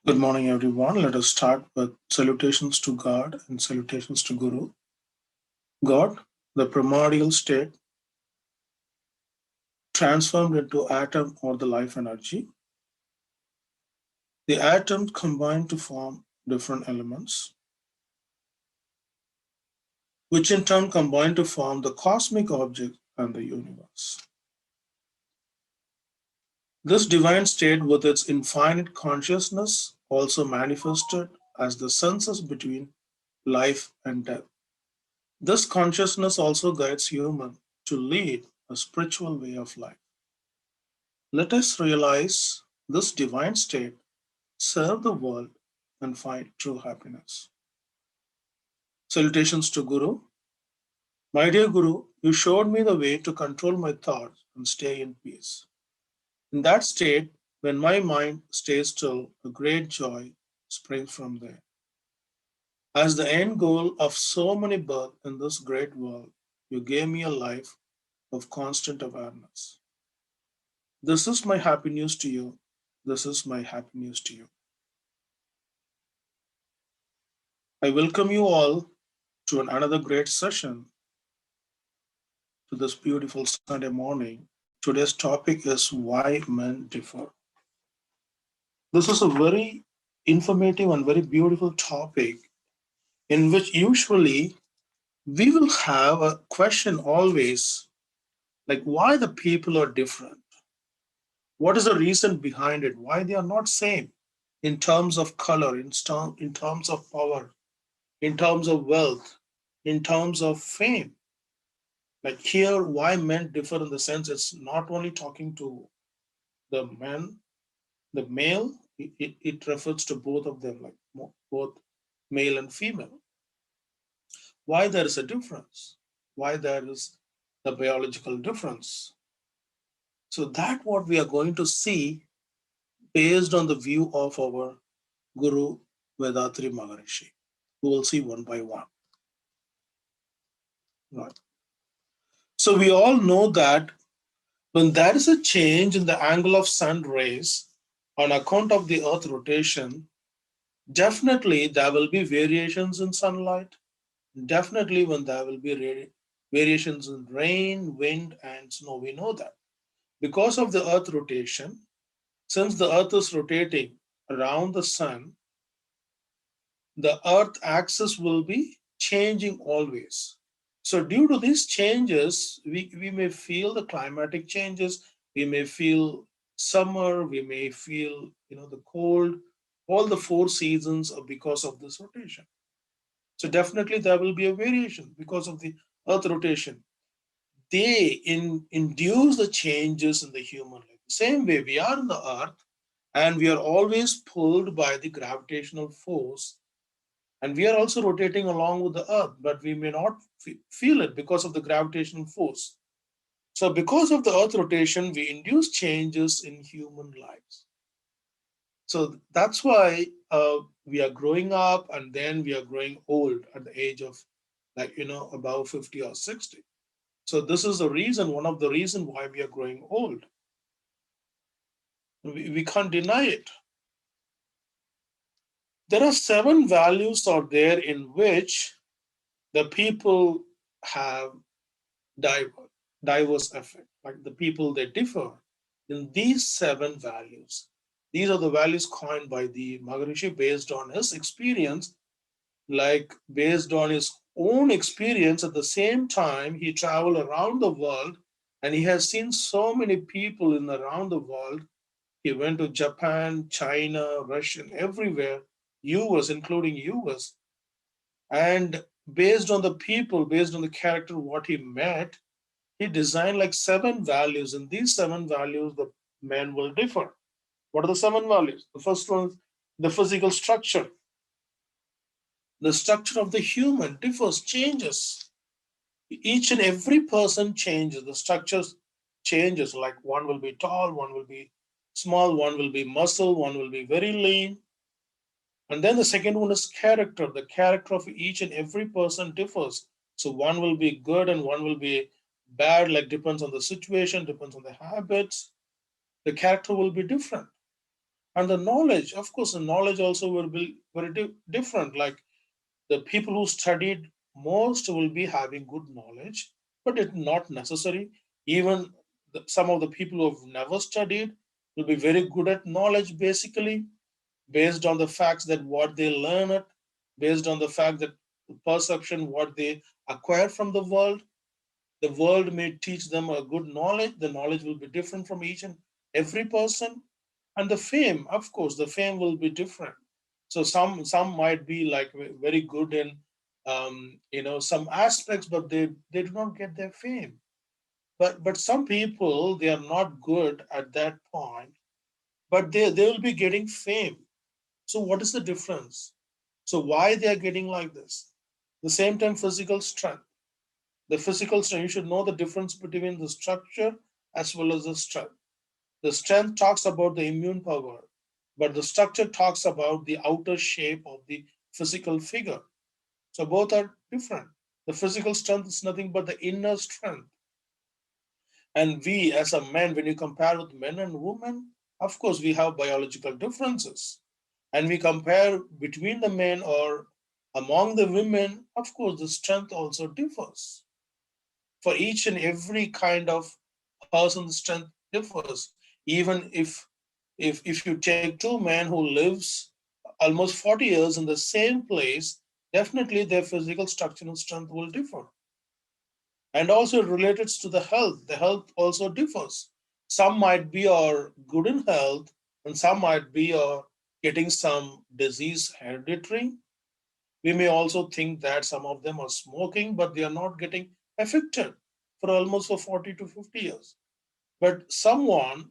Good morning, everyone. Let us start with salutations to God and salutations to Guru. God, the primordial state, transformed into atom or the life energy. The atoms combine to form different elements, which in turn combine to form the cosmic object and the universe. This divine state, with its infinite consciousness, also manifested as the senses between life and death. This consciousness also guides human to lead a spiritual way of life. Let us realize this divine state, serve the world, and find true happiness. Salutations to Guru. My dear Guru, you showed me the way to control my thoughts and stay in peace. In that state, when my mind stays still, a great joy springs from there. As the end goal of so many births in this great world, you gave me a life of constant awareness. This is my happy news to you. This is my happy news to you. I welcome you all to another great session to this beautiful Sunday morning. Today's topic is why men differ. This is a very informative and very beautiful topic in which usually we will have a question always like why the people are different. What is the reason behind it? Why they are not same in terms of color, in terms of power, in terms of wealth, in terms of fame. Like here, why men differ in the sense it's not only talking to the man, the male, it refers to both of them, like both male and female. Why there is a difference? Why there is the biological difference? So that what we are going to see based on the view of our Guru Vedatri Maharishi. We will see one by one. Right. So we all know that when there is a change in the angle of sun rays on account of the earth rotation, definitely there will be variations in sunlight. Definitely when there will be variations in rain, wind, and snow. We know that. Because of the earth rotation, since the earth is rotating around the sun, the earth axis will be changing always. So due to these changes, we may feel the climatic changes, we may feel summer, we may feel the cold, all the four seasons are because of this rotation. So definitely there will be a variation because of the earth rotation. They induce the changes in the human life. The same way we are in the earth and we are always pulled by the gravitational force, and we are also rotating along with the earth, but we may not feel it because of the gravitational force. So because of the earth rotation, we induce changes in human lives. So that's why we are growing up and then we are growing old at the age of above 50 or 60. So this is the reason, one of the reason why we are growing old. We can't deny it. There are 7 values out there in which the people have diverse, diverse effect. Like the people, they differ in these 7 values. These are the values coined by the Maharishi based on his experience, like based on his own experience. At the same time, he traveled around the world and he has seen so many people in around the world. He went to Japan, China, Russia, everywhere, US, including US. And based on the people, based on the character, what he met, he designed like 7 values. And these 7 values, the men will differ. What are the 7 values? The first one, the physical structure. The structure of the human differs, changes. Each and every person changes. The structures changes. Like one will be tall, one will be small, one will be muscle, one will be very lean. And then the second one is character. The character of each and every person differs. So one will be good and one will be bad, like depends on the situation, depends on the habits. The character will be different. And the knowledge, of course, the knowledge also will be very different. Like the people who studied most will be having good knowledge, but it's not necessary. Even some of the people who have never studied will be very good at knowledge, basically based on the facts that what they learn it, based on the fact that perception what they acquire from the world may teach them a good knowledge. The knowledge will be different from each and every person. And the fame, of course, the fame will be different. So some might be like very good in some aspects, but they do not get their fame. But some people they are not good at that point, but they will be getting fame. So what is the difference? So why they are getting like this? The same time, physical strength. The physical strength, you should know the difference between the structure as well as the strength. The strength talks about the immune power, but the structure talks about the outer shape of the physical figure. So both are different. The physical strength is nothing but the inner strength. And we, as a man, when you compare with men and women, of course, we have biological differences. And we compare between the men or among the women, of course, the strength also differs. For each and every kind of person, the strength differs. Even if you take two men who lives almost 40 years in the same place, definitely their physical structure and strength will differ. And also related to the health also differs. Some might be are good in health, and some might be are getting some disease hereditary. We may also think that some of them are smoking, but they are not getting affected for almost for 40 to 50 years. But someone,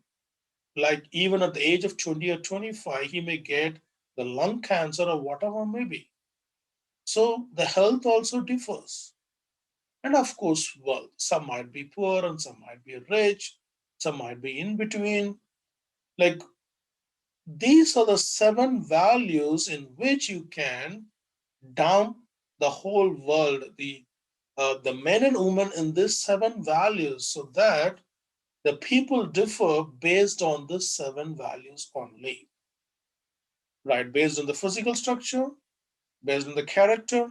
like even at the age of 20 or 25, he may get the lung cancer or whatever may be. So the health also differs. And of course, well, some might be poor and some might be rich, some might be in between. Like these are the seven values in which you can dump the whole world, the men and women in these seven values, so that the people differ based on the seven values only, right? Based on the physical structure, based on the character,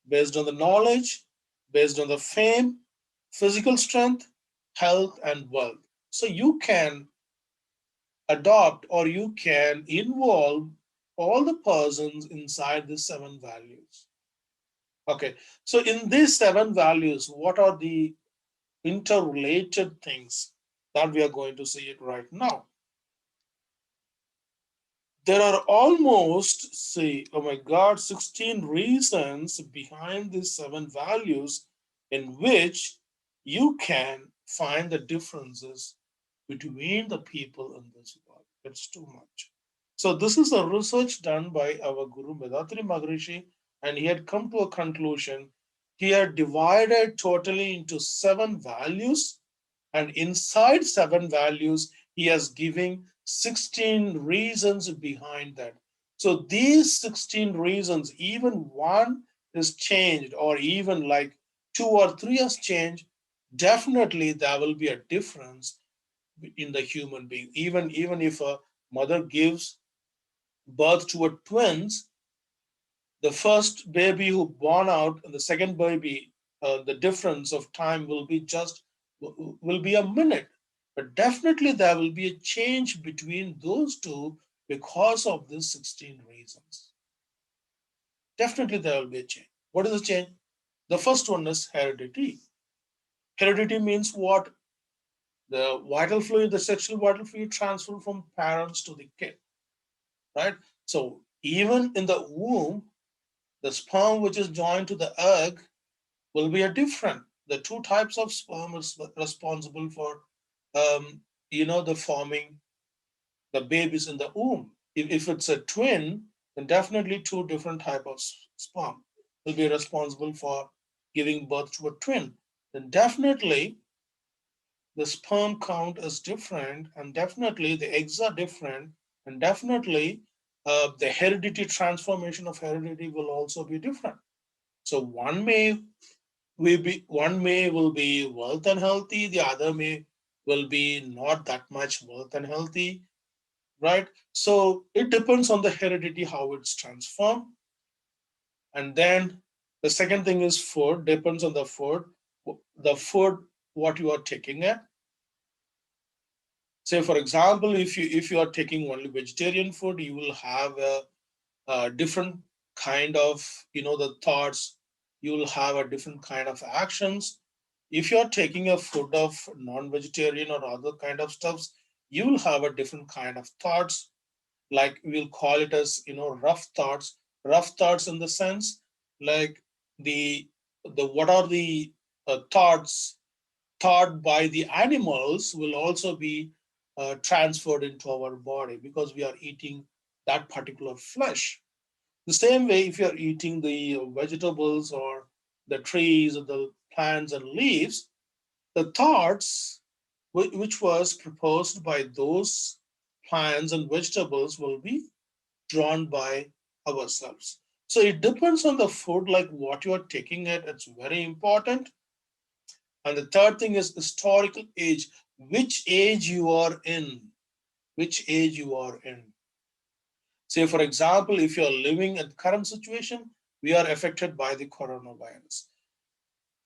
based on the knowledge, based on the fame, physical strength, health, and wealth. So you can adopt or you can involve all the persons inside these seven values. Okay, so in these seven values, what are the interrelated things that we are going to see it right now? There are almost, say, oh my God, 16 reasons behind these seven values in which you can find the differences between the people in this world. It's too much. So this is a research done by our Guru Medatri Maharishi, and he had come to a conclusion. He had divided totally into seven values, and inside seven values, he has given 16 reasons behind that. So these 16 reasons, even one is changed, or even like two or three has changed, definitely there will be a difference in the human being. Even if a mother gives birth to a twins, the first baby who born out and the second baby, the difference of time will be just will be a minute. But definitely there will be a change between those two because of these 16 reasons. Definitely there will be a change. What is the change? The first one is heredity. Heredity means what? The vital fluid, the sexual vital fluid transfer from parents to the kid, right? So even in the womb, the sperm which is joined to the egg will be a different. The two types of sperm is responsible for, the forming the babies in the womb. If it's a twin, then definitely two different type of sperm will be responsible for giving birth to a twin. Then definitely the sperm count is different, and definitely the eggs are different, and definitely the heredity transformation of heredity will also be different. So one may will be wealth and healthy, the other may will be not that much wealth and healthy, right? So it depends on the heredity how it's transformed. And then the second thing is food, depends on the food what you are taking it. Say for example, if you are taking only vegetarian food, you will have a different kind of the thoughts. You will have a different kind of actions. If you are taking a food of non-vegetarian or other kind of stuffs, you will have a different kind of thoughts. Like we'll call it as rough thoughts in the sense like the what are the thoughts thought by the animals will also be transferred into our body because we are eating that particular flesh. The same way, if you're eating the vegetables or the trees or the plants and leaves, the thoughts which was proposed by those plants and vegetables will be drawn by ourselves. So it depends on the food, like what you are taking it. It's very important. And the third thing is historical age, which age you are in, which age you are in. Say, for example, if you are living in the current situation, we are affected by the coronavirus.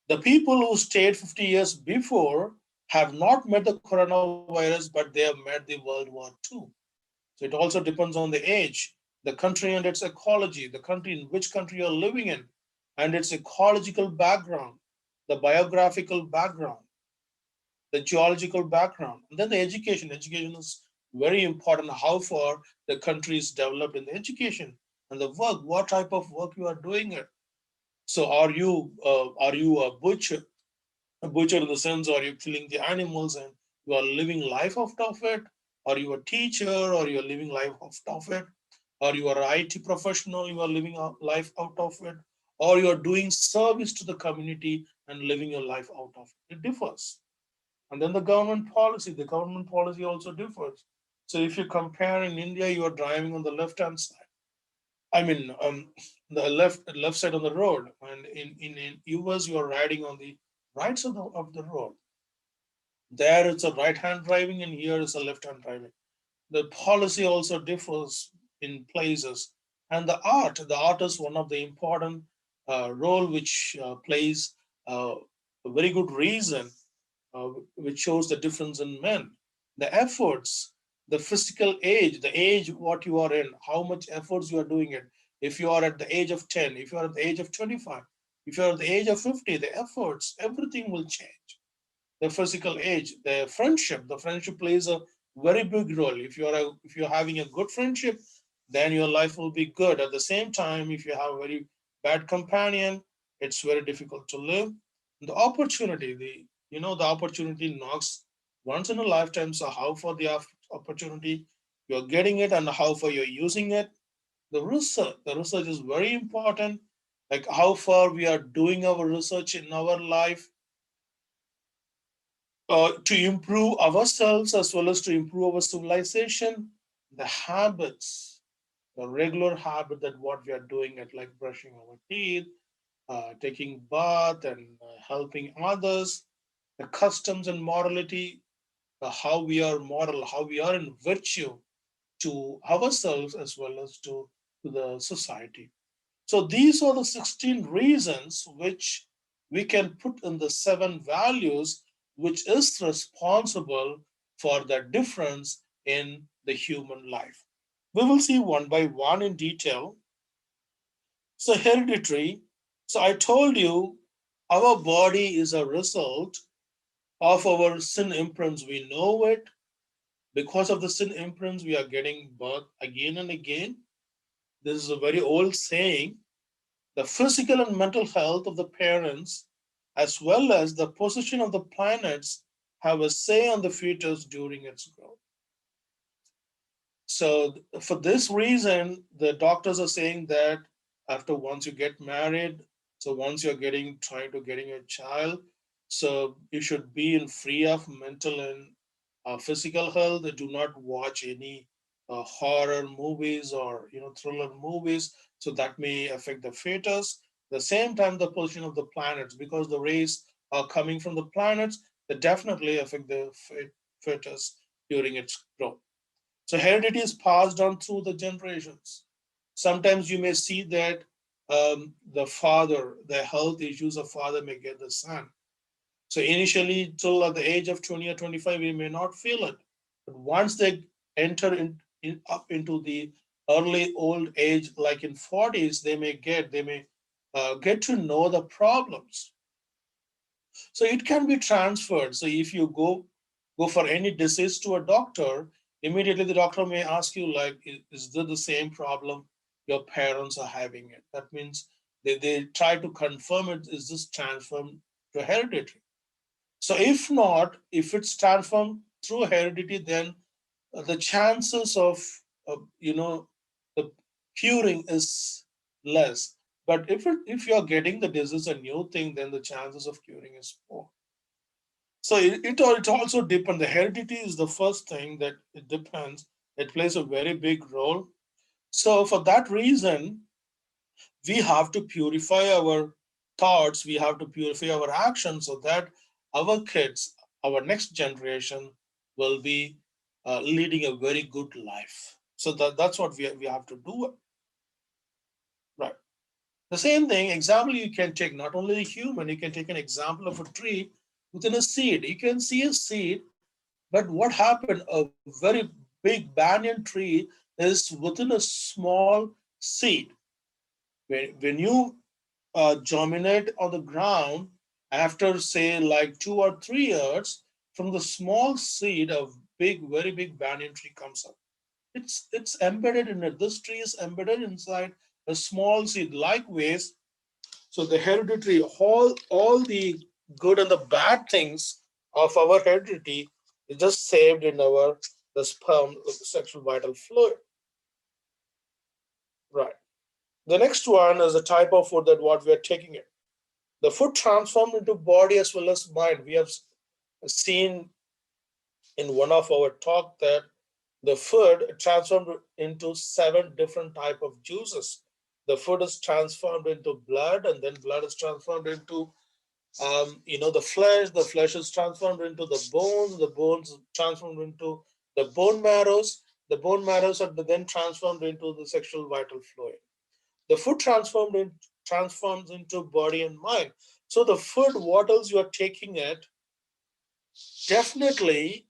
The people who stayed 50 years before have not met the coronavirus, but they have met the World War II. So it also depends on the age, the country and its ecology, the country in which country you're living in, and its ecological background, the biographical background, the geological background, and then the education. Education is very important. How far the country is developed in the education and the work, what type of work you are doing it. So are you a butcher in the sense, are you killing the animals and you are living life out of it? Are you a teacher or you are living life out of it? Or you are an IT professional, you are living life out of it? Or you are doing service to the community and living your life out of it? It differs. And then the government policy also differs. So if you compare in India, you are driving on the left hand side. I mean, the left side of the road, and in US you are riding on the right side of the road. There it's a right hand driving, and here is a left hand driving. The policy also differs in places, and the art is one of the important role which plays a very good reason, which shows the difference in men. The efforts, the physical age, the age what you are in, how much efforts you are doing it. If you are at the age of 10, if you are at the age of 25, if you are at the age of 50, the efforts, everything will change. The physical age, the friendship plays a very big role. If you're having a good friendship, then your life will be good. At the same time, if you have a very bad companion, it's very difficult to live. The opportunity, the opportunity knocks once in a lifetime. So how for the opportunity you're getting it and how far you're using it. The research is very important, like how far we are doing our research in our life, to improve ourselves as well as to improve our civilization. The habits, the regular habit that what we are doing at, like brushing our teeth, taking bath, and helping others, the customs and morality, how we are moral, how we are in virtue to ourselves as well as to the society. So these are the 16 reasons which we can put in the seven values, which is responsible for the difference in the human life. We will see one by one in detail. So, hereditary. So, I told you our body is a result of our sin imprints. We know it. Because of the sin imprints, we are getting birth again and again. This is a very old saying. The physical and mental health of the parents, as well as the position of the planets, have a say on the fetus during its growth. So, for this reason, the doctors are saying that after once you get married, so once you're trying to getting a child, so you should be in free of mental and physical health. Do not watch any horror movies or thriller movies, so that may affect the fetus. The same time, the position of the planets, because the rays are coming from the planets, that definitely affect the fetus during its growth. So heredity is passed on through the generations. Sometimes you may see that the father, the health issues of father may get the son. So initially, till at the age of 20 or 25, we may not feel it. But once they enter up into the early old age, like in 40s, they may get to know the problems. So it can be transferred. So if you go for any disease to a doctor, immediately the doctor may ask you like, is this the same problem your parents are having it? That means they try to confirm it, is this transformed to hereditary? So if not, if it's transformed through heredity, then the chances of the curing is less. But if you're getting the disease a new thing, then the chances of curing is more. So it also depends. The heredity is the first thing that it depends. It plays a very big role. So for that reason, we have to purify our thoughts. We have to purify our actions so that our kids, our next generation, will be leading a very good life. So that's what we have to do. Right. The same thing, example you can take not only the human, you can take an example of a tree within a seed. You can see a seed, but what happened? A very big banyan tree is within a small seed. When you germinate on the ground, after say like 2 or 3 years, from the small seed, a very big banyan tree comes up. It's embedded in it. This tree is embedded inside a small seed. Likewise, so the hereditary, all the good and the bad things of our heredity is just saved in our the sperm sexual vital fluid. Right. The next one is the type of food that what we are taking it. The food transformed into body as well as mind. We have seen in one of our talk that the food transformed into 7 different type of juices. The food is transformed into blood, and then blood is transformed into the flesh is transformed into the bones transformed into the the bone marrows are then transformed into the sexual vital fluid. The food transforms into body and mind. So the food, what else you are taking it, definitely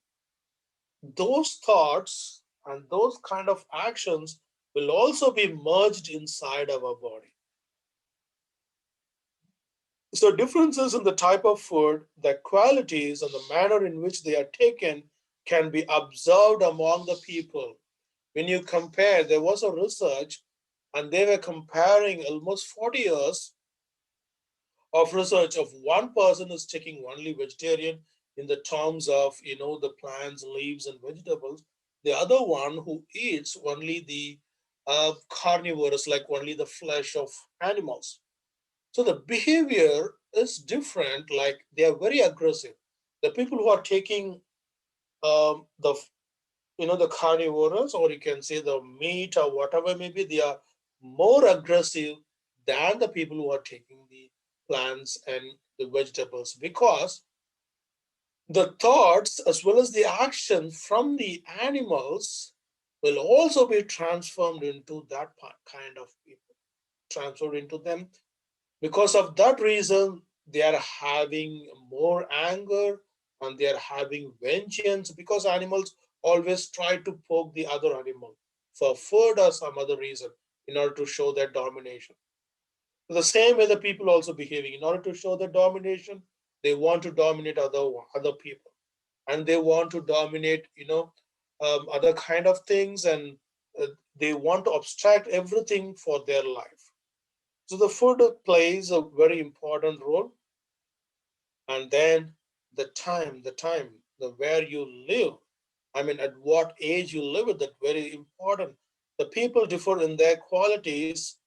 those thoughts and those kind of actions will also be merged inside our body. So differences in the type of food, their qualities, and the manner in which they are taken can be observed among the people. When you compare, there was a research, and they were comparing almost 40 years of research of one person is taking only vegetarian in the terms of the plants, leaves, and vegetables. The other one who eats only the carnivorous, like only the flesh of animals. So the behavior is different, like they are very aggressive. The people who are taking the the carnivorous, or you can say the meat or whatever maybe, they are more aggressive than the people who are taking the plants and the vegetables, because the thoughts as well as the action from the animals will also be transformed into that kind of people, transferred into them. Because of that reason, they are having more anger and they are having vengeance, because animals always try to poke the other animal for food or some other reason in order to show their domination. The same way the people also behaving in order to show their domination, they want to dominate other people, and they want to dominate other kind of things, and they want to abstract everything for their life. So the food plays a very important role, and then the where you live. I mean, at what age you live is that very important. The people differ in their qualities,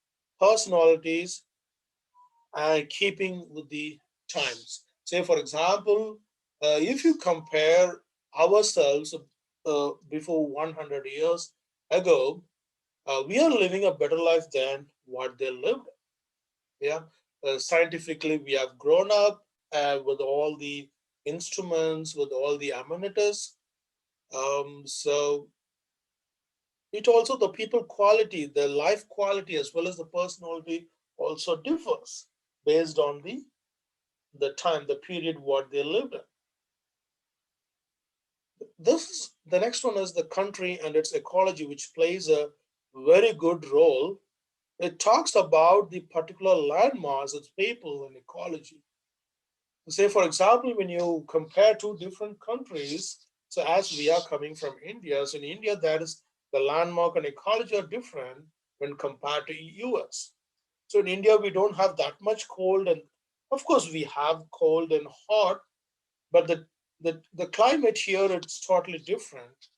personalities, and keeping with the times. Say, for example, if you compare ourselves before 100 years ago, we are living a better life than what they lived. Yeah, scientifically we have grown up with all the instruments, with all the amenities. So it also the people quality, the life quality as well as the personality also differs based on the time, the period what they lived in. This the next one is the country and its ecology, which plays a very good role. It talks about the particular landmass, its people and ecology. Say, for example, when you compare two different countries, so as we are coming from India, so in India, that is the landmark and ecology are different when compared to US. So in India, we don't have that much cold, and of course, we have cold and hot, but the climate here it's totally different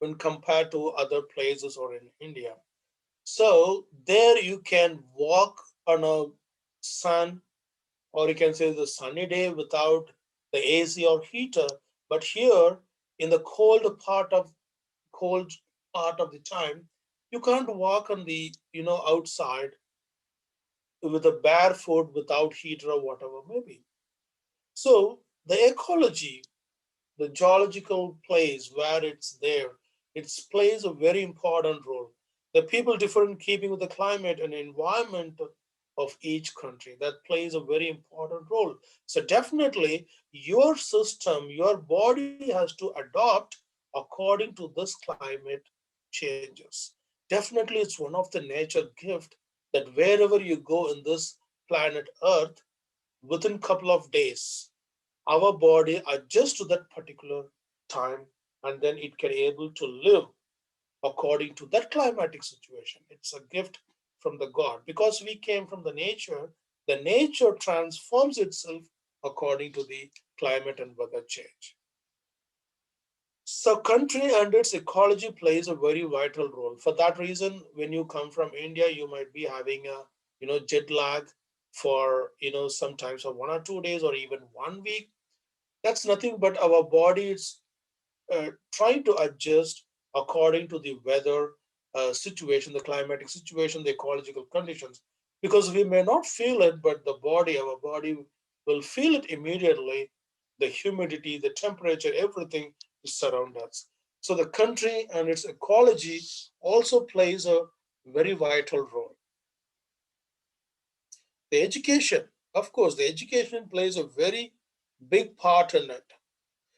when compared to other places or in India. So there you can walk on a sun, or you can say the sunny day without the AC or heater. But here in the cold part of the time, you can't walk on the outside with a barefoot without heater or whatever maybe. So the ecology, the geological place where it's there, it plays a very important role. The people differ in keeping with the climate and environment of each country. That plays a very important role. So definitely your system, your body has to adopt according to this climate changes. Definitely it's one of the nature gift that wherever you go in this planet Earth, within couple of days our body adjusts to that particular time, and then it can able to live according to that climatic situation. It's a gift from the god because we came from the nature transforms itself according to the climate and weather change. So country and its ecology plays a very vital role. For that reason, when you come from India, you might be having a jet lag for sometimes for 1 or 2 days or even 1 week. That's nothing but our body is trying to adjust according to the weather situation, the climatic situation, the ecological conditions. Because we may not feel it, but our body will feel it immediately. The humidity, the temperature, everything is surround us. So the country and its ecology also plays a very vital role. The education, of course, the education plays a very big part in it.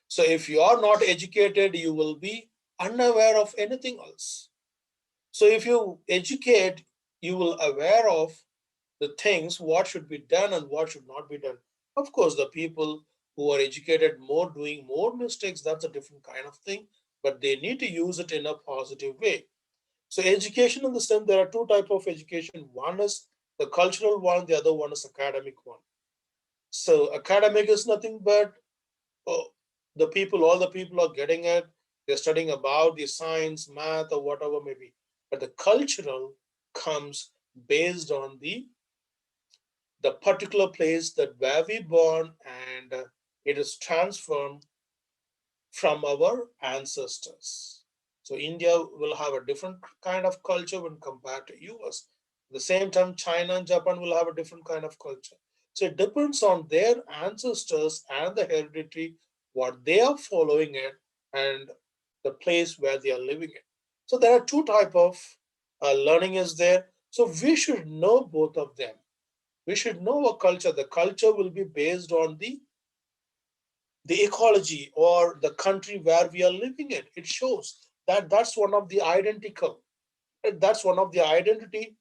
So if you are not educated, you will be unaware of anything else. So if you educate, you will aware of the things, what should be done and what should not be done. Of course, the people who are educated more doing more mistakes, that's a different kind of thing, but they need to use it in a positive way. So education in the sense there are two type of education. One is the cultural one, the other one is academic one. So academic is nothing but oh, all the people are getting it. They're studying about the science, math, or whatever maybe. But the cultural comes based on the particular place that where we born, and it is transformed from our ancestors. So India will have a different kind of culture when compared to US. At the same time, China and Japan will have a different kind of culture. So it depends on their ancestors and the heredity, what they are following it, and the place where they are living in. So there are two type of learning is there. So we should know both of them. We should know our culture. The culture will be based on the ecology or the country where we are living in. It shows that that's one of the identical, that's one of the identity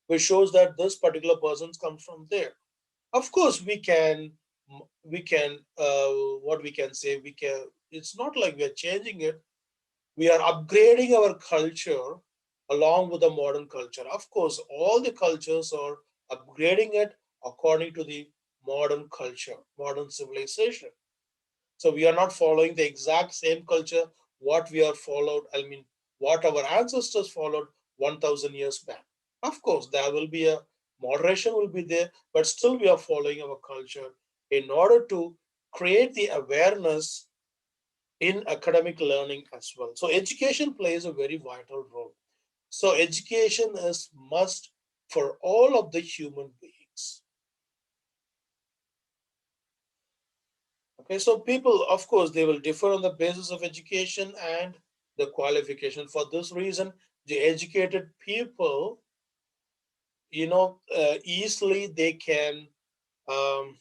which shows that this particular person comes from there. Of course we can what we can say, we can, it's not like we are changing it, we are upgrading our culture along with the modern culture. Of course all the cultures are upgrading it according to the modern culture, modern civilization. So we are not following the exact same culture what we are followed. I mean, what our ancestors followed 1,000 years back. Of course, there will be a moderation will be there, but still we are following our culture in order to create the awareness in academic learning as well. So education plays a very vital role. So education is must for all of the human beings. Okay, so people, of course, they will differ on the basis of education and the qualification. For this reason, the educated people, easily they can, um,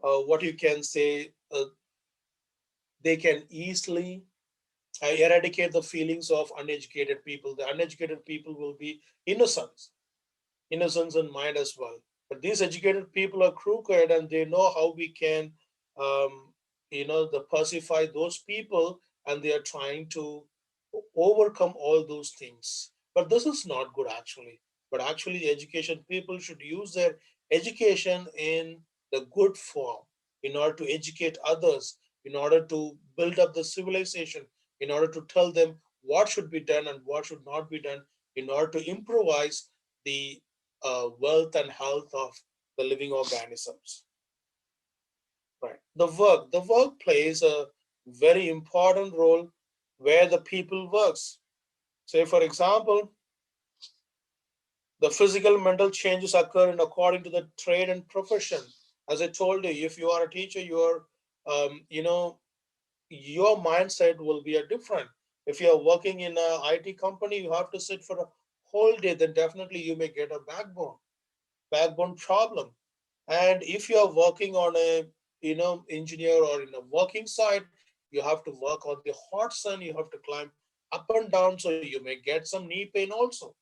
what you can say, they can easily eradicate the feelings of uneducated people. The uneducated people will be innocent, innocence in mind as well. But these educated people are crooked, and they know how we can, the pacify those people, and they are trying to overcome all those things. But this is not good actually. But actually, the education people should use their education in the good form in order to educate others, in order to build up the civilization, in order to tell them what should be done and what should not be done, in order to improvise the wealth and health of the living organisms. Right. The work plays a very important role where the people works. Say, for example, the physical mental changes occur in according to the trade and profession. As I told you, if you are a teacher, your mindset will be a different. If you are working in a IT company, you have to sit for a whole day, then definitely you may get a backbone problem. And if you are working on a engineer or in a working site, you have to work on the hot sun, you have to climb up and down, so you may get some knee pain also,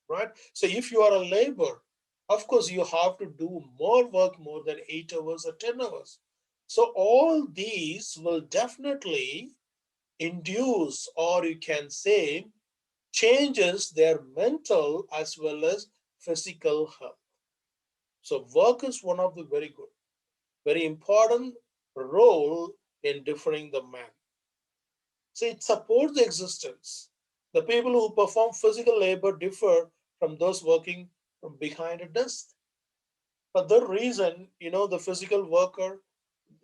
right? So if you are a labor, of course you have to do more work, more than 8 hours or 10 hours. So all these will definitely induce, or you can say, changes their mental as well as physical health. So work is one of the very good, very important role in differing the man. So it supports the existence. The people who perform physical labor differ from those working from behind a desk. For the reason, the physical worker,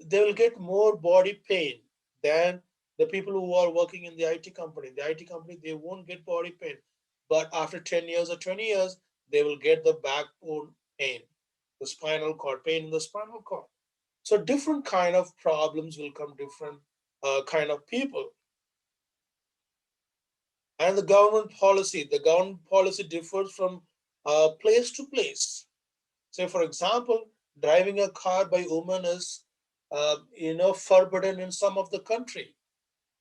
they will get more body pain than the people who are working in the IT company. The IT company, they won't get body pain. But after 10 years or 20 years, they will get the backbone pain, the spinal cord pain in the spinal cord. So different kind of problems will come, different kind of people. And the government policy differs from place to place. Say, for example, driving a car by women is forbidden in some of the country,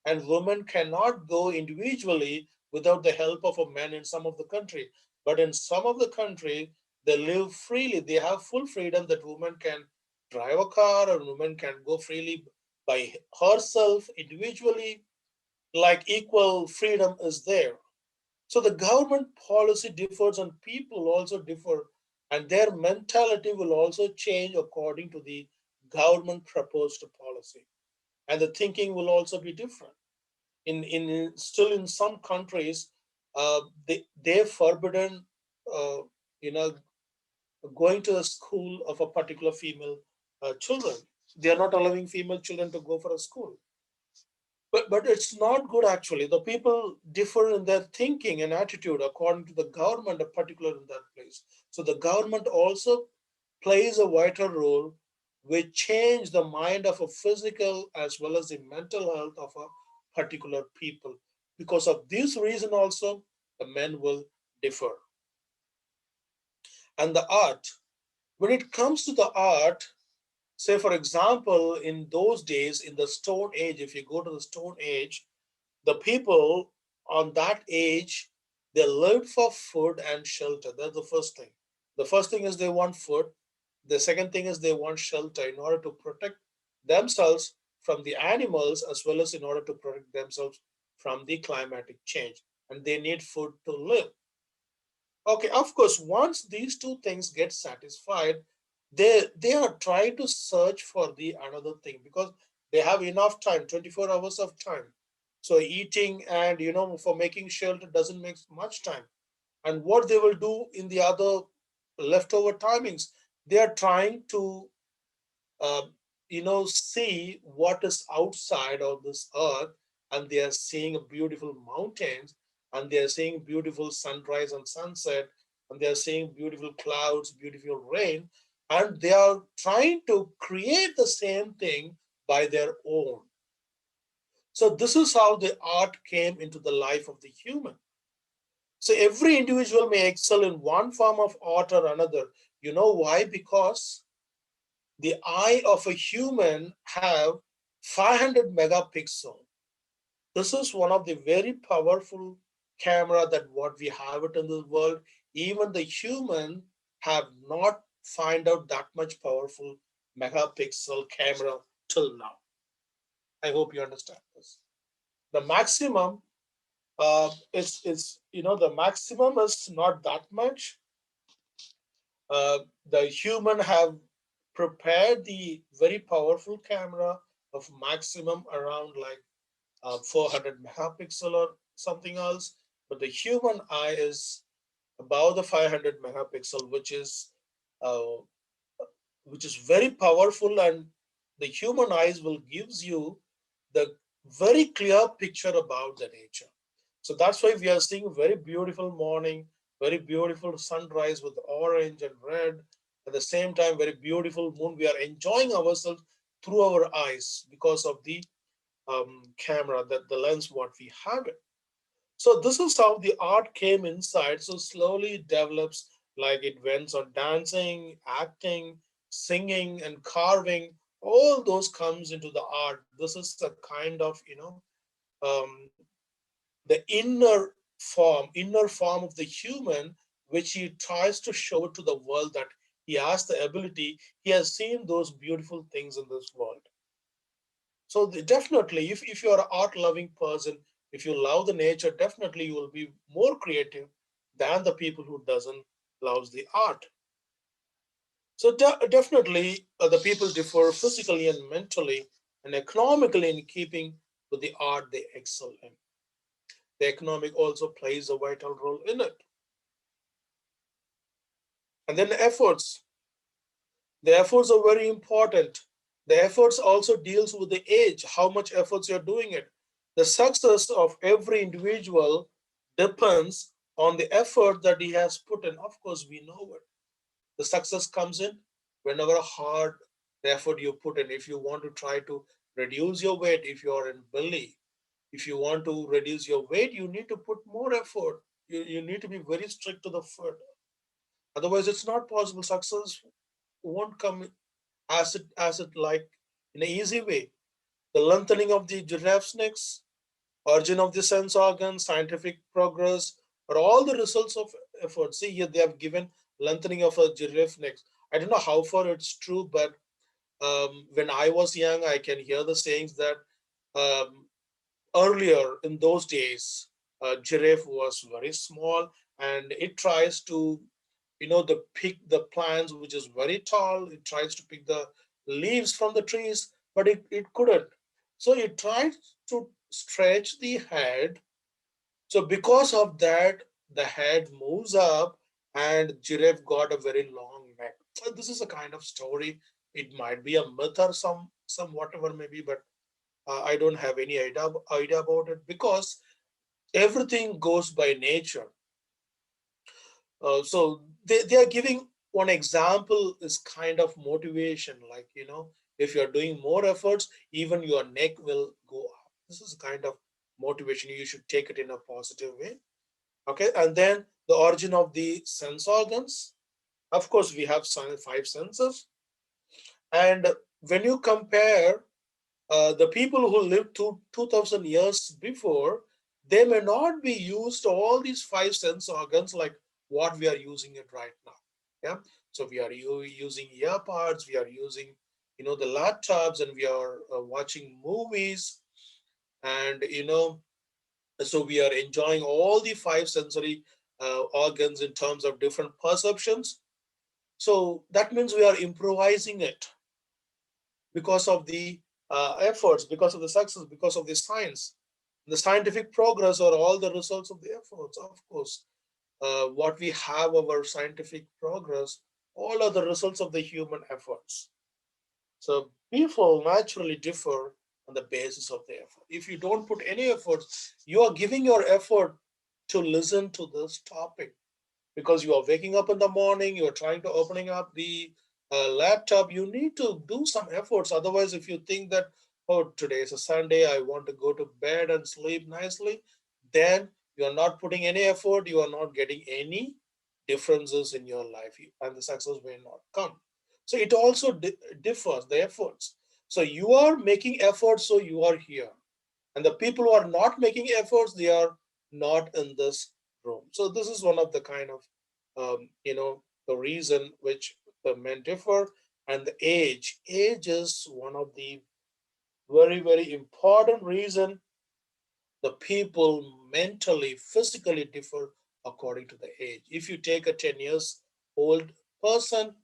and women cannot go individually without the help of a man in some of the country. But in some of the country, they live freely, they have full freedom that women can drive a car, or women can go freely by herself individually, like equal freedom is there. So the government policy differs, and people also differ, and their mentality will also change according to the government proposed policy, and the thinking will also be different. In still in some countries, they forbidden, uh, you know, going to the school of a particular female children. They are not allowing female children to go for a school. But it's not good actually. The people differ in their thinking and attitude according to the government, particular in that place. So the government also plays a vital role, which change the mind of a physical as well as the mental health of a particular people. Because of this reason also, the men will differ. And the art, when it comes to the art, say for example, in those days, in the Stone Age, if you go to the Stone Age, the people on that age, they lived for food and shelter. That's the first thing. The first thing is they want food. The second thing is they want shelter in order to protect themselves from the animals, as well as in order to protect themselves from the climatic change. And they need food to live. Okay, of course, once these two things get satisfied, they are trying to search for the another thing, because they have enough time, 24 hours of time. So eating and for making shelter doesn't make much time. And what they will do in the other leftover timings, they are trying to uh, see what is outside of this earth, and they are seeing beautiful mountains, and they are seeing beautiful sunrise and sunset, and they are seeing beautiful clouds, beautiful rain, and they are trying to create the same thing by their own. So this is how the art came into the life of the human. So every individual may excel in one form of art or another. You know why? Because the eye of a human have 500 megapixel. This is one of the very powerful camera that what we have it in the world. Even the human have not find out that much powerful megapixel camera till now. I hope you understand this. The maximum is the maximum is not that much. The human have prepared the very powerful camera of maximum around like 400 megapixel or something else, but the human eye is above the 500 megapixel, uh, which is very powerful, and the human eyes will gives you the very clear picture about the nature. So that's why we are seeing very beautiful morning, very beautiful sunrise with orange and red. At the same time, very beautiful moon. We are enjoying ourselves through our eyes because of the camera, that the lens what we have it. So this is how the art came inside. So slowly it develops, like it went on dancing, acting, singing, and carving. All those comes into the art. This is a kind of um, the inner form of the human, which he tries to show it to the world that he has the ability. He has seen those beautiful things in this world. So definitely, if you're an art loving person, if you love the nature, definitely you will be more creative than the people who doesn't loves the art. So definitely the people differ physically and mentally and economically in keeping with the art they excel in. The economic also plays a vital role in it. And then the efforts are very important. The efforts also deals with the age, how much efforts you're doing it. The success of every individual depends on the effort that he has put in. Of course, we know it. The success comes in whenever hard the effort you put in. If you want to try to reduce your weight, if you are in belly, if you want to reduce your weight, you need to put more effort. You need to be very strict to the food. Otherwise, it's not possible. Success won't come as it like in an easy way. The lengthening of the giraffe's necks, origin of the sense organs, scientific progress, are all the results of effort. See here, they have given lengthening of a giraffe neck. I don't know how far it's true, but when I was young, I can hear the sayings that um, earlier in those days, giraffe was very small, and it tries to, the pick the plants which is very tall. It tries to pick the leaves from the trees, but it couldn't. So it tried to stretch the head. So because of that, the head moves up, and giraffe got a very long neck. So this is a kind of story. It might be a myth or some whatever maybe, but I don't have any idea about it, because everything goes by nature. So they are giving one example is kind of motivation, like if you're doing more efforts, even your neck will go up. This is a kind of motivation. You should take it in a positive way. Okay, and then the origin of the sense organs. Of course, we have five senses, and when you compare the people who lived 2000 years before, they may not be used all these five sense organs like what we are using it right now. Yeah. So we are using earpods, we are using, the laptops, and we are watching movies, and, so we are enjoying all the five sensory organs in terms of different perceptions. So that means we are improvising it because of the efforts, because of the success, because of the science. The scientific progress are all the results of the efforts, of course. What we have, our scientific progress, all are the results of the human efforts. So people naturally differ on the basis of the effort. If you don't put any effort, you are giving your effort to listen to this topic, because you are waking up in the morning, you are trying to opening up the laptop. You need to do some efforts. Otherwise, if you think that, oh, today is a Sunday, I want to go to bed and sleep nicely, then you are not putting any effort, you are not getting any differences in your life, and the success may not come. So it also differs, the efforts. So you are making efforts, so you are here. And the people who are not making efforts, they are not in this room. So this is one of the kind of, the reason which the men differ. And the age is one of the very, very important reason the people mentally, physically differ according to the age. If you take a 10 years old person,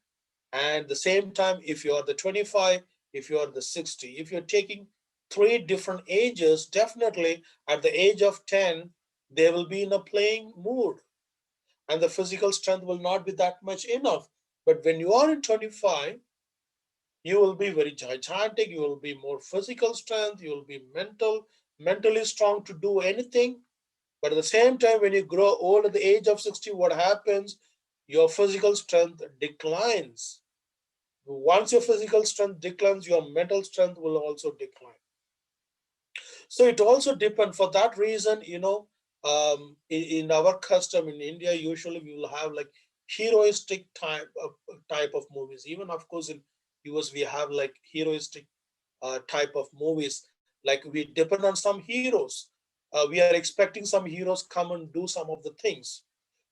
and the same time, if you are the 25, if you are the 60, if you're taking three different ages, definitely at the age of 10, they will be in a playing mood, and the physical strength will not be that much enough. But when you are in 25, you will be very gigantic, you will be more physical strength, you will be mentally strong to do anything. But at the same time, when you grow old at the age of 60, what happens? Your physical strength declines. Once your physical strength declines, your mental strength will also decline. So it also depends. For that reason, in our custom in India, usually we will have like heroistic type of movies. Even of course in US we have like heroistic type of movies. Like we depend on some heroes. We are expecting some heroes come and do some of the things.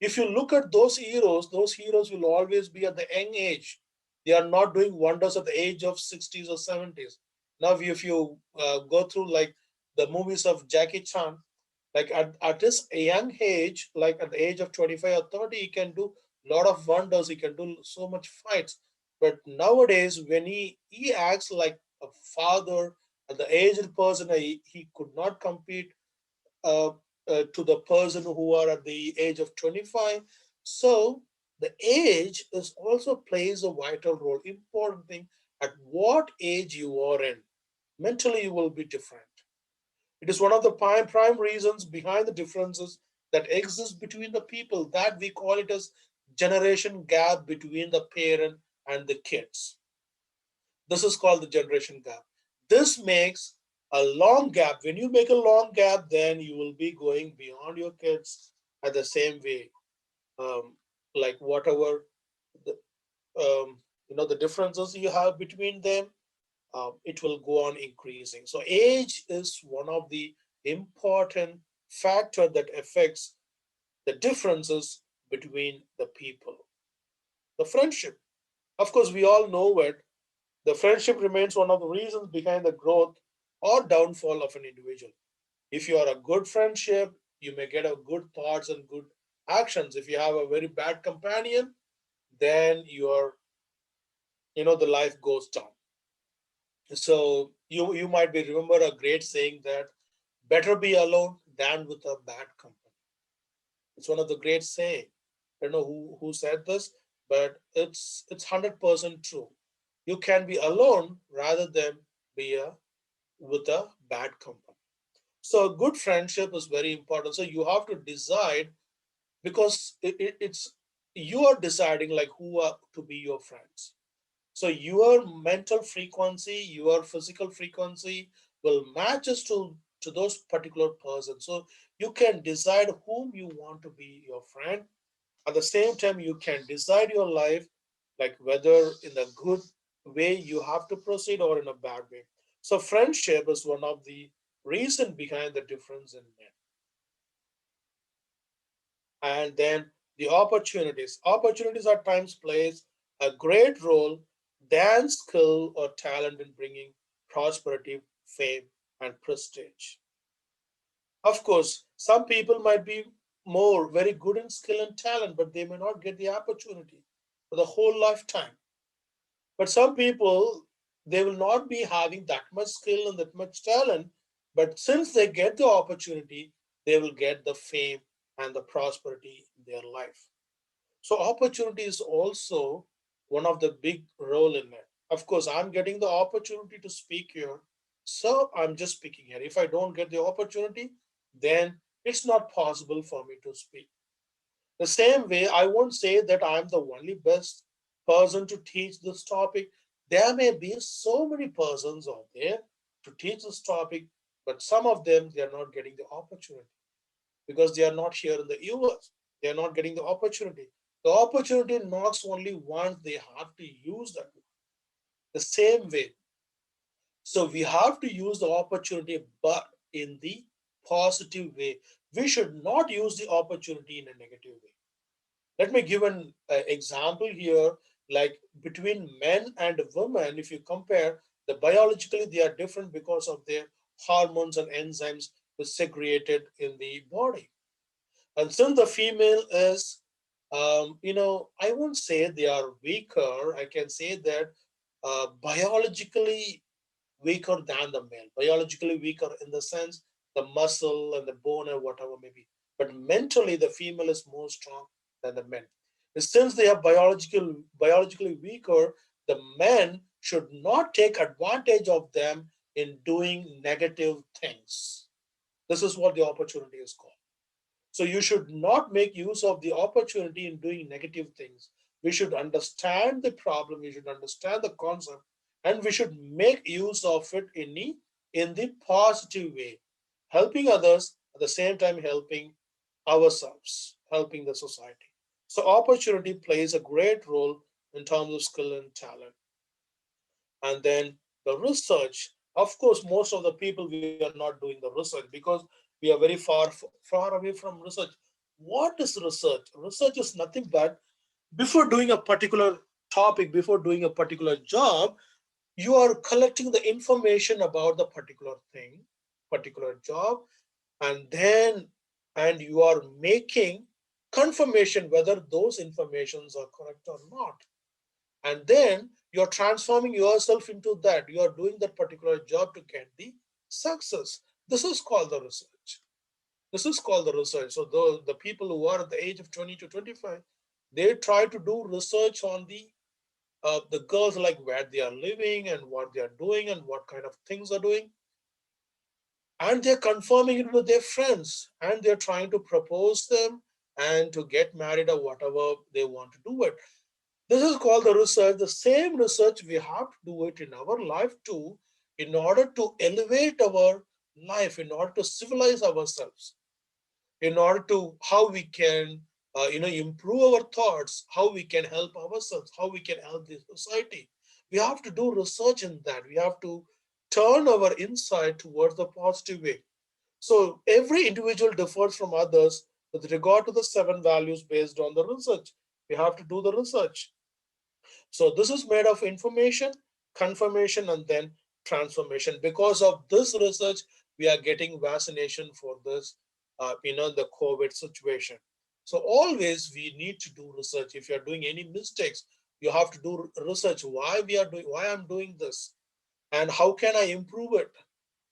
If you look at those heroes will always be at the young age. They are not doing wonders at the age of 60s or 70s. Now, if you go through like the movies of Jackie Chan, like at this young age, like at the age of 25 or 30, he can do a lot of wonders. He can do so much fights. But nowadays, when he acts like a father, the aged person, he could not compete uh, to the person who are at the age of 25. So the age is also plays a vital role, important thing. At what age you are in, mentally you will be different. It is one of the prime reasons behind the differences that exist between the people, that we call it as generation gap between the parent and the kids. This is called the generation gap. This makes a long gap. When you make a long gap, then you will be going beyond your kids at the same way. Um, like whatever the, the differences you have between them, it will go on increasing. So age is one of the important factor that affects the differences between the people. The friendship, of course, we all know it. The friendship remains one of the reasons behind the growth or downfall of an individual. If you are a good friendship, you may get a good thoughts and good actions. If you have a very bad companion, then the life goes down. So you might be remember a great saying that better be alone than with a bad company. It's one of the great saying. I don't know who said this, but it's 100% true. You can be alone rather than be with a bad company. So a good friendship is very important. So you have to decide, because it's you are deciding like who are to be your friends. So your mental frequency, your physical frequency will matches to those particular persons. So you can decide whom you want to be your friend. At the same time, you can decide your life, like whether in a good way you have to proceed or in a bad way. So friendship is one of the reason behind the difference in men. And then the opportunities at times plays a great role than skill or talent in bringing prosperity, fame, and prestige. Of course, some people might be more very good in skill and talent, but they may not get the opportunity for the whole lifetime. But some people, they will not be having that much skill and that much talent, but since they get the opportunity, they will get the fame and the prosperity in their life. So opportunity is also one of the big role in it. Of course, I'm getting the opportunity to speak here, so I'm just speaking here. If I don't get the opportunity, then it's not possible for me to speak. The same way, I won't say that I'm the only best person to teach this topic. There may be so many persons out there. to teach this topic, but some of them they are not getting the opportunity because they are not here in the US. They are not getting the opportunity. The opportunity knocks only once, they have to use that the same way. So we have to use the opportunity, but in the positive way. We should not use the opportunity in a negative way. Let me give an example here, like between men and women, if you compare, the biologically they are different because of their hormones and enzymes which segregated in the body. And since the female is, I won't say they are weaker. I can say that biologically weaker than the male, biologically weaker in the sense the muscle and the bone and whatever may be. But mentally, the female is more strong than the men. Since they are biologically weaker, the men should not take advantage of them in doing negative things. This is what the opportunity is called. So you should not make use of the opportunity in doing negative things. We should understand the problem, we should understand the concept, and we should make use of it in the positive way, helping others at the same time helping ourselves, helping the society. So opportunity plays a great role in terms of skill and talent. And then the research, of course, most of the people we are not doing the research because we are very far away from research. What is research? Research is nothing but before doing a particular topic, before doing a particular job, you are collecting the information about the particular thing, particular job, and then and you are making confirmation whether those informations are correct or not, and then you're transforming yourself into that, you are doing that particular job to get the success. This is called the research. This is called the research. So the people who are at the age of 20 to 25, they try to do research on the girls, like where they are living and what they are doing and what kind of things are doing, and they're confirming it with their friends, and they're trying to propose them and to get married or whatever they want to do it. This is called the research. The same research we have to do it in our life too, in order to elevate our life, in order to civilize ourselves, in order to how we can, improve our thoughts, how we can help ourselves, how we can help the society. We have to do research in that. We have to turn our insight towards the positive way. So every individual differs from others with regard to the seven values based on the research. We have to do the research. So this is made of information, confirmation, and then transformation. Because of this research, we are getting vaccination for this, the COVID situation. So always we need to do research. If you are doing any mistakes, you have to do research. Why I'm doing this, and how can I improve it?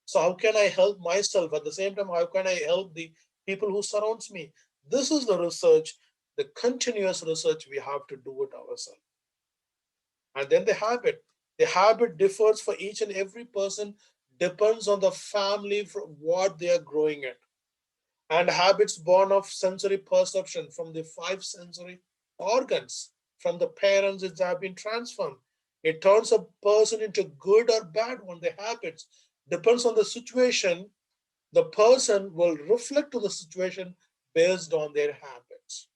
So how can I help myself at the same time? How can I help the people who surrounds me? This is the research, the continuous research we have to do it ourselves. And then the habit differs for each and every person, depends on the family from what they are growing at. And habits born of sensory perception from the five sensory organs from the parents, it have been transformed. It turns a person into good or bad one. The habits depends on the situation. The person will reflect to the situation based on their habits.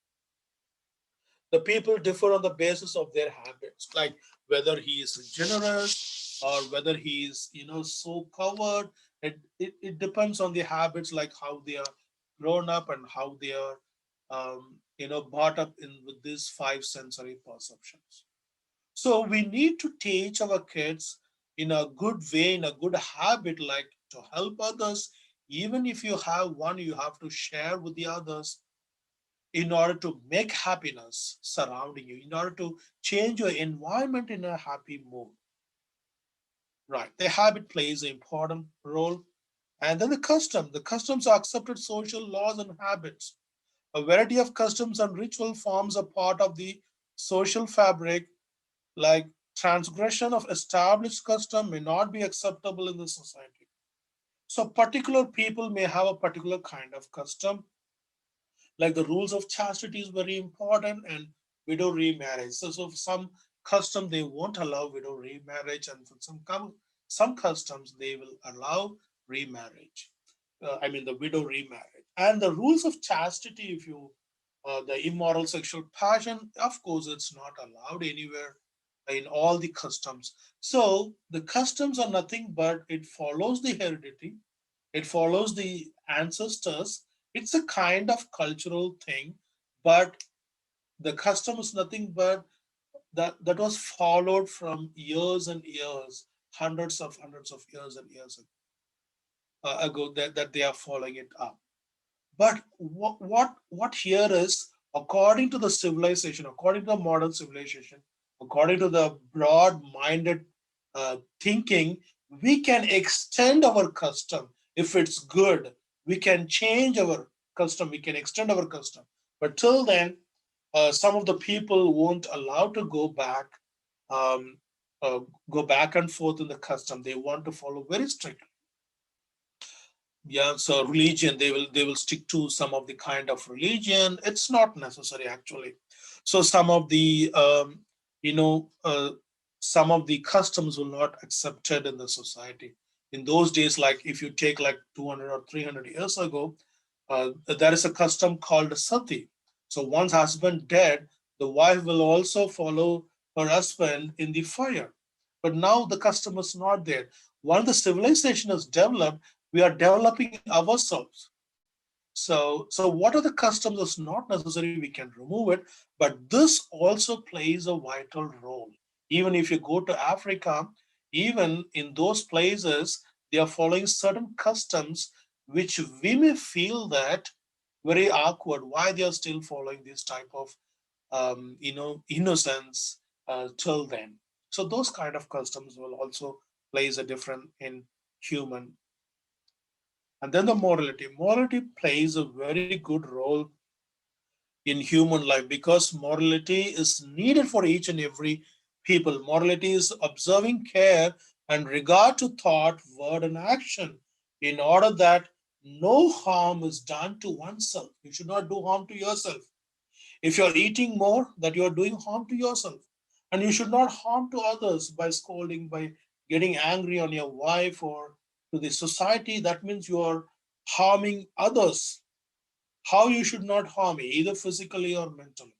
The people differ on the basis of their habits, like whether he is generous or whether he is, so covered. It depends on the habits, like how they are grown up and how they are, brought up in with these five sensory perceptions. So we need to teach our kids in a good way, in a good habit, like to help others. Even if you have one, you have to share with the others in order to make happiness surrounding you, in order to change your environment in a happy mood. Right. The habit plays an important role. And then the custom. The customs are accepted social laws and habits. A variety of customs and ritual forms a part of the social fabric, like transgression of established custom may not be acceptable in the society. So particular people may have a particular kind of custom, like the rules of chastity is very important, and widow remarriage. So some custom they won't allow widow remarriage, and for some some customs they will allow remarriage. I mean the widow remarriage and the rules of chastity. If you the immoral sexual passion, of course, it's not allowed anywhere in all the customs. So the customs are nothing but it follows the heredity, it follows the ancestors. It's a kind of cultural thing, but the custom is nothing but that was followed from years and years, hundreds of years and years ago, that they are following it up. But what here is, according to the civilization, according to the modern civilization, according to the broad-minded thinking, we can extend our custom if it's good. We can change our custom. We can extend our custom. But till then, some of the people won't allow to um, go back and forth in the custom. They want to follow very strictly. Yeah, so religion, they will stick to some of the kind of religion. It's not necessary actually. So some of the you know some of the customs will not accepted in the society in those days. Like if you take like 200 or 300 years ago, there is a custom called sati. So once husband dead, the wife will also follow her husband in the fire. But now the custom is not there. Once the civilization is developed, we are developing ourselves. So what are the customs is not necessary, we can remove it, but this also plays a vital role. Even if you go to Africa, even in those places, they are following certain customs which we may feel that very awkward. Why they are still following this type of innocence till then? So those kind of customs will also plays a different in human. And then the morality. Morality plays a very good role in human life because morality is needed for each and every people. Morality is observing care and regard to thought, word, and action in order that no harm is done to oneself. You should not do harm to yourself. If you're eating more, that you're doing harm to yourself. And you should not harm to others by scolding, by getting angry on your wife or to the society. That means you are harming others. How you should not harm, either physically or mentally.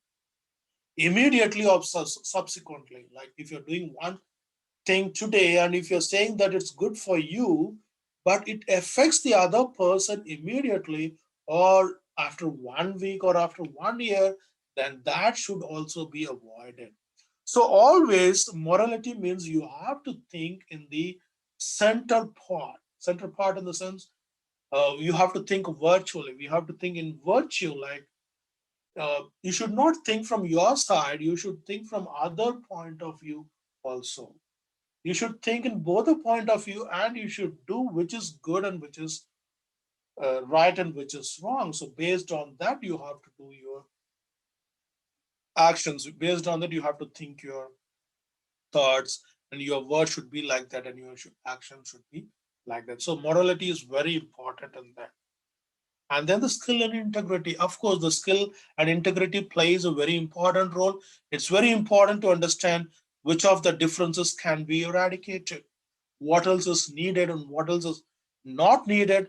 Immediately or subsequently. Like if you're doing one thing today and if you're saying that it's good for you, but it affects the other person immediately or after 1 week or after 1 year, then that should also be avoided. So always morality means you have to think in the center part in the sense you have to think virtually. We have to think in virtue. Like you should not think from your side. You should think from other point of view also. You should think in both the point of view, and you should do which is good and which is right and which is wrong. So based on that, you have to do your actions. Based on that, you have to think your thoughts, and your words should be like that, and your action should be like that. So morality is very important in that. And then the skill and integrity. Of course, the skill and integrity plays a very important role. It's very important to understand which of the differences can be eradicated, what else is needed, and what else is not needed.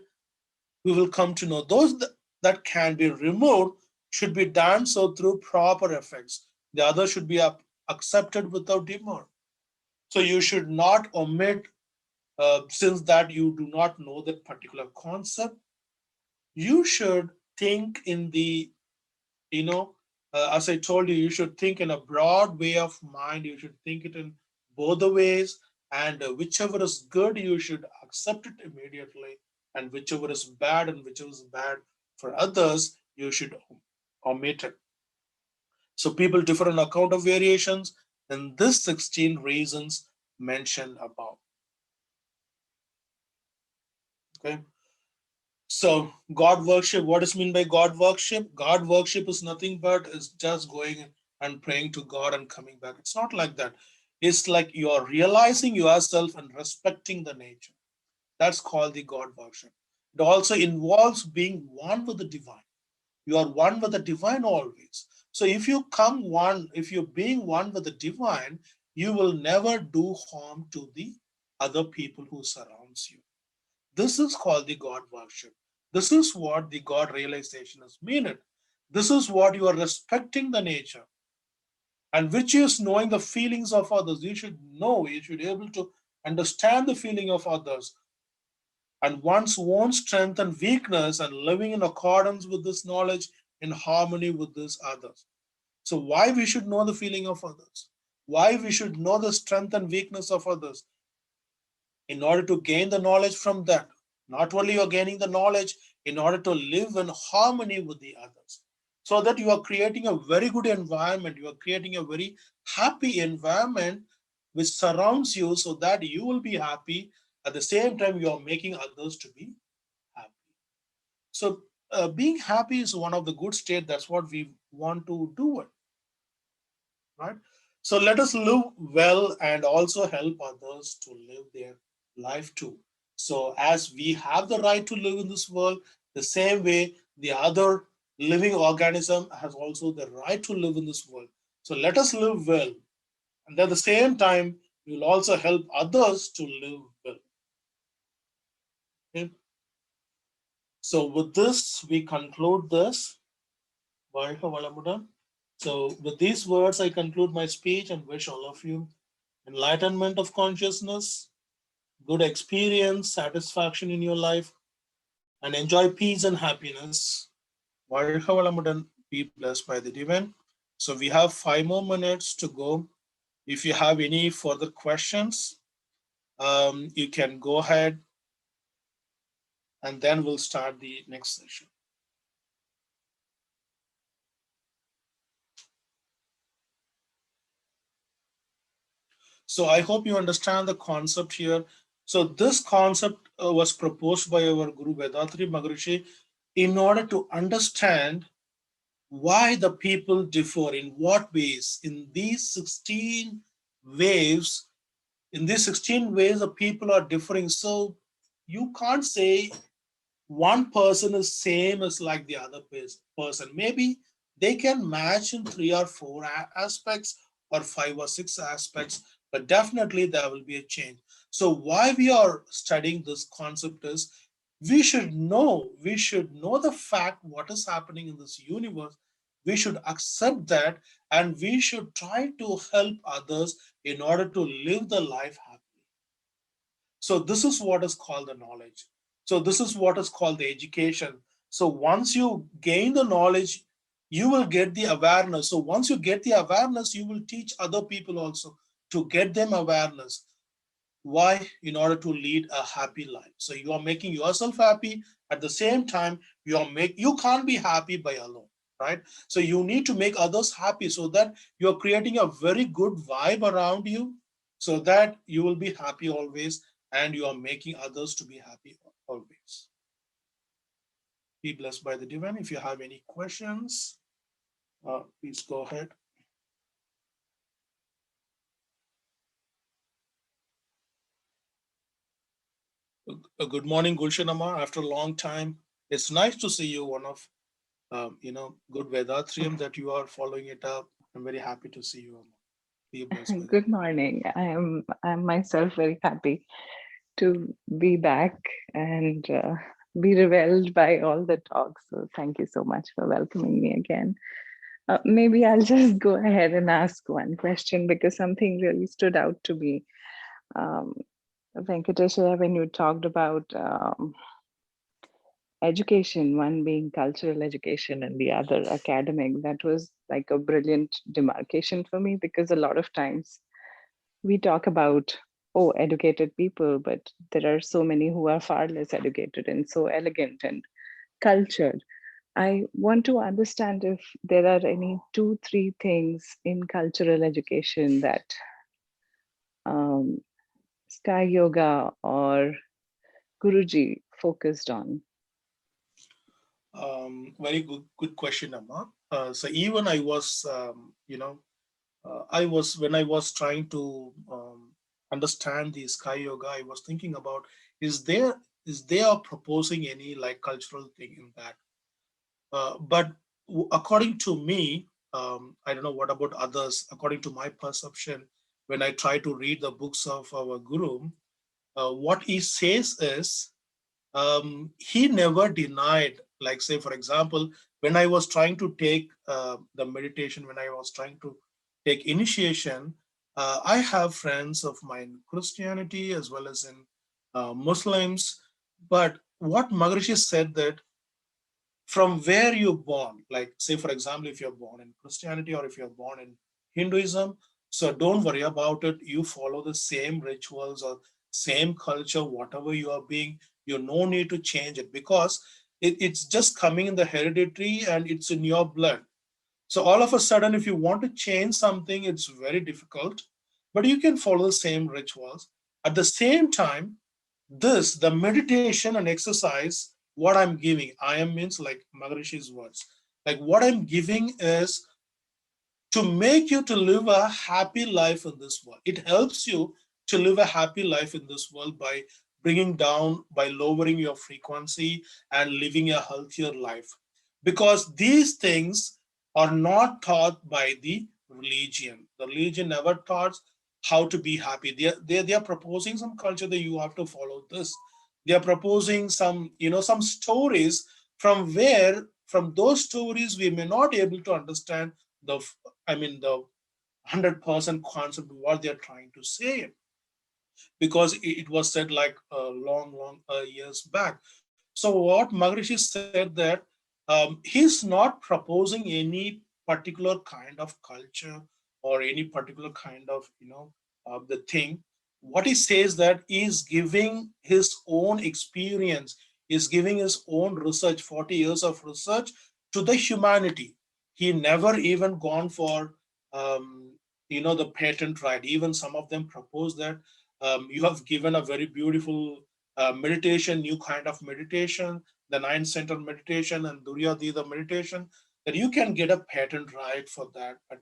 We will come to know those that can be removed should be done so through proper effects. The other should be accepted without demur. So you should not omit, since that you do not know that particular concept. You should think in the, you know, as I told you, you should think in a broad way of mind. You should think it in both the ways, and whichever is good, you should accept it immediately, and whichever is bad and whichever is bad for others, you should omit it. So people differ on account of variations in this 16 reasons mentioned above. Okay. So God worship, what is mean by God worship? God worship is nothing but is just going and praying to God and coming back. It's not like that. It's like you are realizing yourself and respecting the nature. That's called the God worship. It also involves being one with the divine. You are one with the divine always. So if you come one, if you're being one with the divine, you will never do harm to the other people who surrounds you. This is called the God worship. This is what the God realization is meaning. This is what you are respecting the nature, and which is knowing the feelings of others. You should know, you should be able to understand the feeling of others and one's own strength and weakness, and living in accordance with this knowledge in harmony with this others. So why we should know the feeling of others? Why we should know the strength and weakness of others? In order to gain the knowledge from that. Not only you're gaining the knowledge in order to live in harmony with the others. So that you are creating a very good environment, you are creating a very happy environment which surrounds you so that you will be happy. At the same time, you are making others to be happy. So being happy is one of the good state. That's what we want to do it, right? So let us live well and also help others to live their life too. So as we have the right to live in this world, the same way the other living organism has also the right to live in this world. So let us live well, and at the same time we will also help others to live well. Okay? So with this we conclude this. So with these words I conclude my speech and wish all of you enlightenment of consciousness, good experience, satisfaction in your life, and enjoy peace and happiness. Be blessed by the divine. So we have 5 more minutes to go. If you have any further questions, you can go ahead and then we'll start the next session. So I hope you understand the concept here. So this concept was proposed by our Guru Vedatri Maharishi in order to understand why the people differ, in what ways, in these 16 waves, in these 16 ways the people are differing. So you can't say one person is same as like the other person. Maybe they can match in 3 or 4 aspects or 5 or 6 aspects, but definitely there will be a change. So why we are studying this concept is we should know the fact what is happening in this universe. We should accept that, and we should try to help others in order to live the life happily. So this is what is called the knowledge. So this is what is called the education. So once you gain the knowledge, you will get the awareness. So once you get the awareness, you will teach other people also to get them awareness. Why? In order to lead a happy life. So you are making yourself happy. At the same time, you can't be happy by alone, right? So you need to make others happy so that you're creating a very good vibe around you, so that you will be happy always and you are making others to be happy always. Be blessed by the divine. If you have any questions, please go ahead. Good morning, Gulshanama. After a long time, it's nice to see you. One of good Vedatrium that you are following it up. I'm very happy to see you, Amma. Be blessed by the Good divine. morning. I'm myself very happy to be back and be reveled by all the talks. So thank you so much for welcoming me again. Maybe I'll just go ahead and ask one question because something really stood out to me. Um, Venkateshwara, when you talked about education, one being cultural education and the other academic, that was like a brilliant demarcation for me because a lot of times we talk about educated people, but there are so many who are far less educated and so elegant and cultured. I want to understand if there are any 2 3 things in cultural education that um, sky yoga or guruji focused on. Very good question, Amma. So even I was, I was when I was trying to understand the Sky Yoga, I was thinking about is they are proposing any like cultural thing in that. But according to me, I don't know what about others. According to my perception, when I try to read the books of our Guru, what he says is, he never denied, like, say, for example, when I was trying to take the meditation, when I was trying to take initiation, I have friends of mine in Christianity as well as in Muslims. But what Maharishi said that from where you're born, like, say, for example, if you're born in Christianity or if you're born in Hinduism, so don't worry about it. You follow the same rituals or same culture, whatever you are being, you no need to change it because it's just coming in the hereditary and it's in your blood. So all of a sudden, if you want to change something, it's very difficult, but you can follow the same rituals. At the same time, the meditation and exercise, what I'm giving, I am means like Maharishi's words, like what I'm giving is to make you to live a happy life in this world. It helps you to live a happy life in this world by bringing down, by lowering your frequency and living a healthier life. Because these things are not taught by the religion. The religion never taught how to be happy. They are proposing some culture that you have to follow this. They are proposing some, some stories from where, from those stories, we may not able to understand the the 100% concept of what they're trying to say, because it was said like long years back. So what Maharishi said that he's not proposing any particular kind of culture or any particular kind of the thing. What he says that he's giving his own experience, is giving his own research, 40 years of research to the humanity. He never even gone for the patent right. Even some of them propose that you have given a very beautiful meditation, new kind of meditation, the nine center meditation and Duryadhita meditation, that you can get a patent right for that. But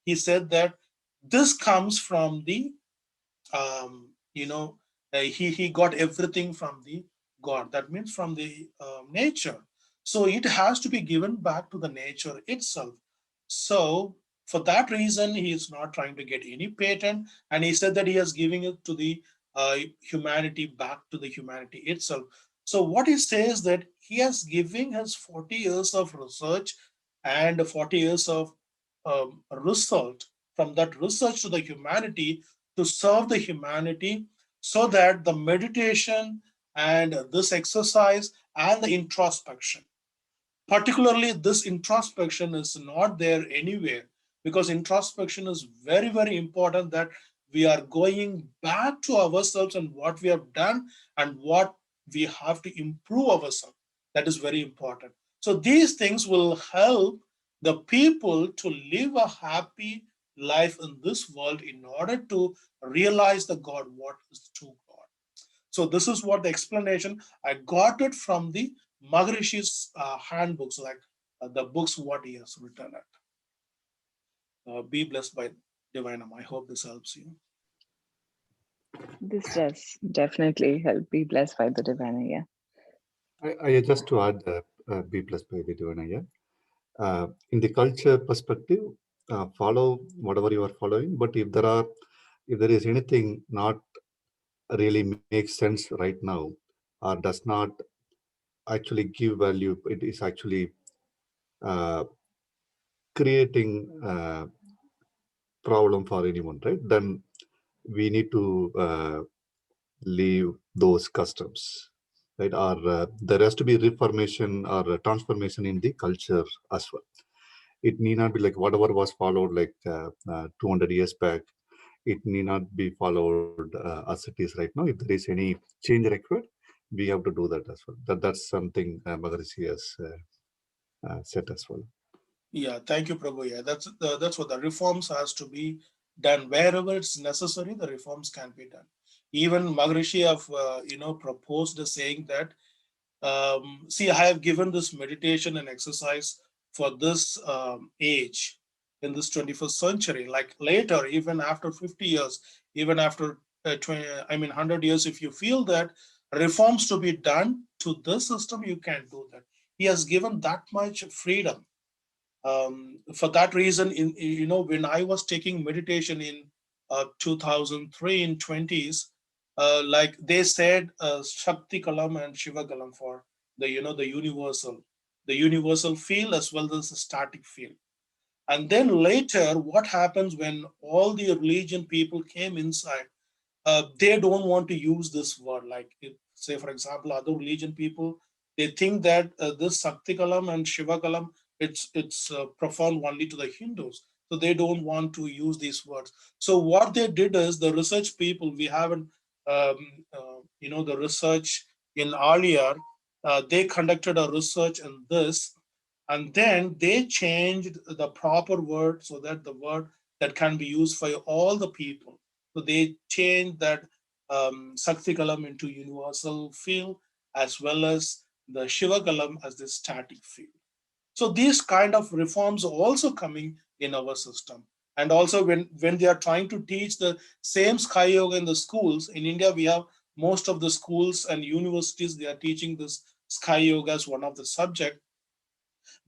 he said that this comes from the um, you know he got everything from the God, that means from the nature. So it has to be given back to the nature itself. So for that reason he is not trying to get any patent, and he said that he is giving it to the humanity, back to the humanity itself. So what he says that he has given his 40 years of research and 40 years of result from that research to the humanity, to serve the humanity, so that the meditation and this exercise and the introspection, particularly this introspection, is not there anywhere, because introspection is very very important, that we are going back to ourselves and what we have done and what we have to improve ourselves. That is very important. So these things will help the people to live a happy life in this world in order to realize the God, what is true God. So this is what the explanation. I got it from the Maharishi's handbooks, like the books what he has written at. Be blessed by Divinum. I hope this helps you. This does definitely help. Be blessed by the divine. Yeah. I just to add B plus by the Divanaya. In the culture perspective, follow whatever you are following. But if there is anything not really makes sense right now, or does not actually give value, it is actually uh, creating problem for anyone, right? Then we need to leave those customs, right? Or there has to be reformation or transformation in the culture as well. It need not be like whatever was followed like 200 years back. It need not be followed as it is right now. If there is any change required, we have to do that as well. That's something Maharishi has said as well. Yeah, thank you, Prabhu. Yeah, that's what the reforms has to be done wherever it's necessary. The reforms can be done. Even Maharishi have proposed a saying that see, I have given this meditation and exercise for this age in this 21st century. Like later, even after 50 years, even after 20, 100 years, if you feel that reforms to be done to this system, you can do that. He has given that much freedom. For that reason, when I was taking meditation in 2003 in 20s, Like they said, Shakti Kalam and Shiva Kalam for the universal field as well as the static field. And then later, what happens when all the religion people came inside? They don't want to use this word. Like, say, for example, other religion people, they think that this Sakti Kalam and Shiva Kalam, it's profound only to the Hindus. So they don't want to use these words. So what they did is the research people, we haven't, the research in earlier, they conducted a research in this, and then they changed the proper word so that the word that can be used for all the people. So they changed that Sakti Kalam into universal field as well as the Shiva Kalam as the static field. So these kind of reforms are also coming in our system. And also when they are trying to teach the same Sky Yoga in the schools, in India we have most of the schools and universities, they are teaching this Sky Yoga as one of the subject.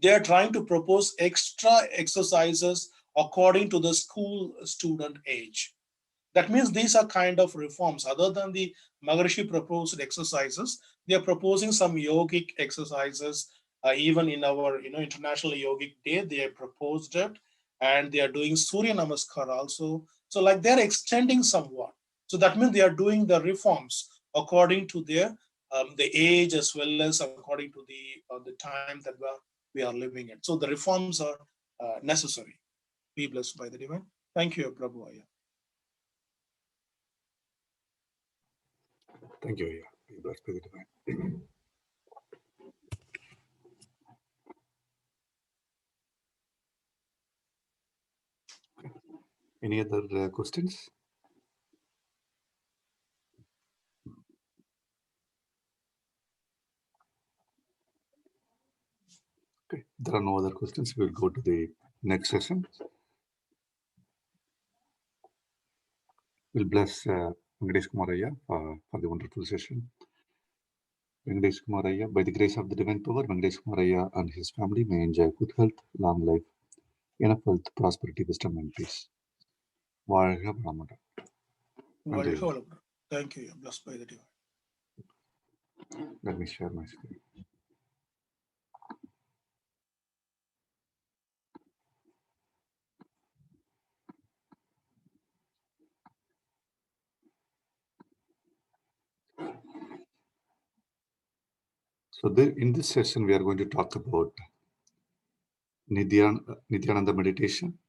They are trying to propose extra exercises according to the school student age. That means these are kind of reforms. Other than the Maharishi proposed exercises, they are proposing some yogic exercises. Even in our International Yogic Day, they have proposed it, and they are doing Surya Namaskar also. So like they're extending somewhat. So that means they are doing the reforms according to their the age as well as according to the time that we are living in. So the reforms are necessary. Be blessed by the divine. Thank you, Prabhu. Thank you. Yeah. Be blessed by the divine. Any other questions? Okay. There are no other questions. We'll go to the next session. We'll bless Venkatesh Kumaraya for the wonderful session. Venkatesh Kumaraya, by the grace of the divine power, Venkatesh Kumaraya and his family may enjoy good health, long life, enough wealth, prosperity, wisdom, and peace. Varga Brahmana. Thank you. Blessed by the divine. Let me share my screen. So in this session, we are going to talk about Nithyananda meditation.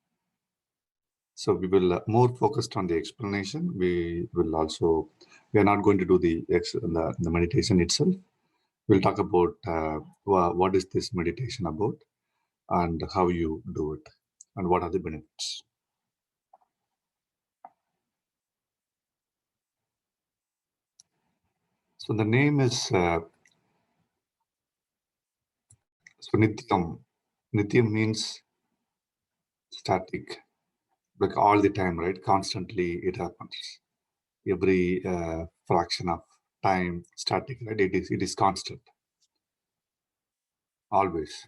So we will more focused on the explanation. We are not going to do the meditation itself. We'll talk about what is this meditation about and how you do it and what are the benefits. So the name is so Nithyam. Nithyam means static, like all the time, right? Constantly it happens. Every fraction of time, static, right? It is constant, always.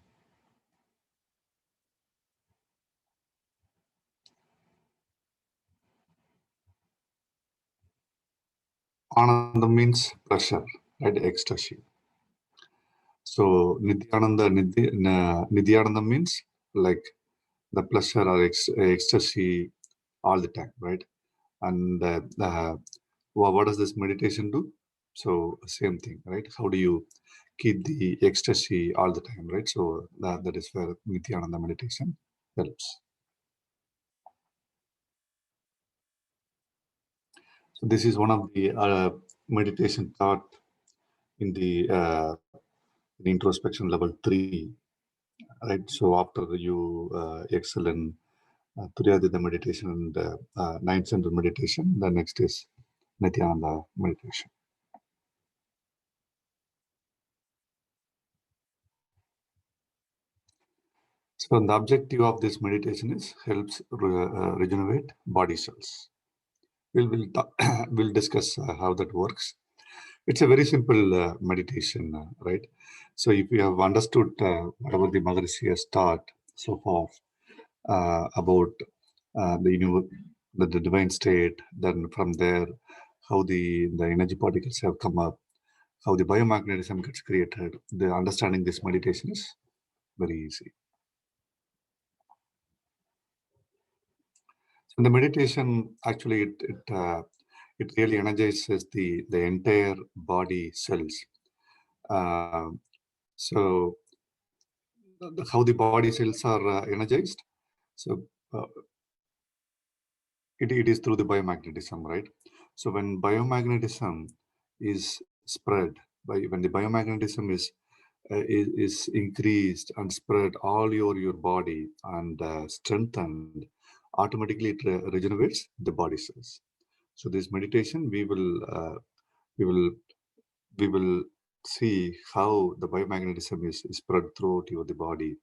Ananda means pleasure, right? Ecstasy. So Nithyananda means like the pleasure or ecstasy all the time, right? And what does this meditation do? So same thing, right? How do you keep the ecstasy all the time, right? So that is where Nithyananda meditation helps. So this is one of the meditation taught in the introspection level 3, right? So after you excel in Turyadita meditation and nine center meditation, the next is Nithyananda meditation. So the objective of this meditation is helps regenerate body cells. We'll discuss how that works. It's a very simple meditation, right? So if you have understood whatever the Maharishi has taught so far about the divine state, then from there how the energy particles have come up, how the biomagnetism gets created. The understanding this meditation is very easy. So the meditation actually it really energizes the entire body cells. Uh, so how the body cells are energized. So uh, it is through the biomagnetism, right? So when biomagnetism is spread, when the biomagnetism is increased and spread all over your body and strengthened, automatically it regenerates the body cells. So this meditation, we will we will see how the biomagnetism is spread throughout your the body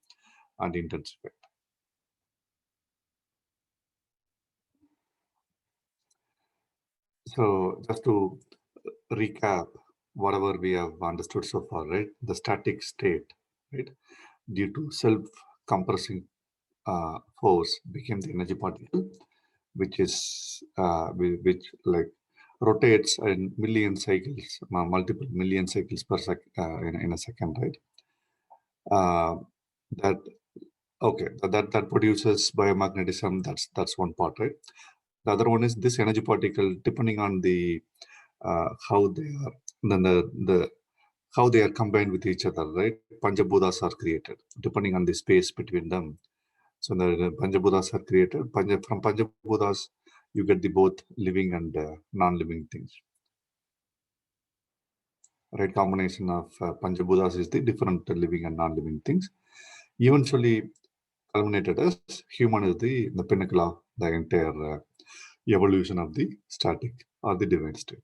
and intensify. So just to recap whatever we have understood so far, right? The static state, right, due to self-compressing force became the energy particle, which is which like rotates in million cycles, multiple million cycles per in a second, right? That okay, that produces biomagnetism. That's one part, right? The other one is this energy particle, depending on the how they are, then the how they are combined with each other, right? Panchabhutas are created depending on the space between them. So the Panchabhutas are created. From Panchabhutas, you get the both living and non-living things. Right, combination of Panchabhutas is the different living and non-living things. Eventually culminated as human is the pinnacle of the entire evolution of the static or the divine state.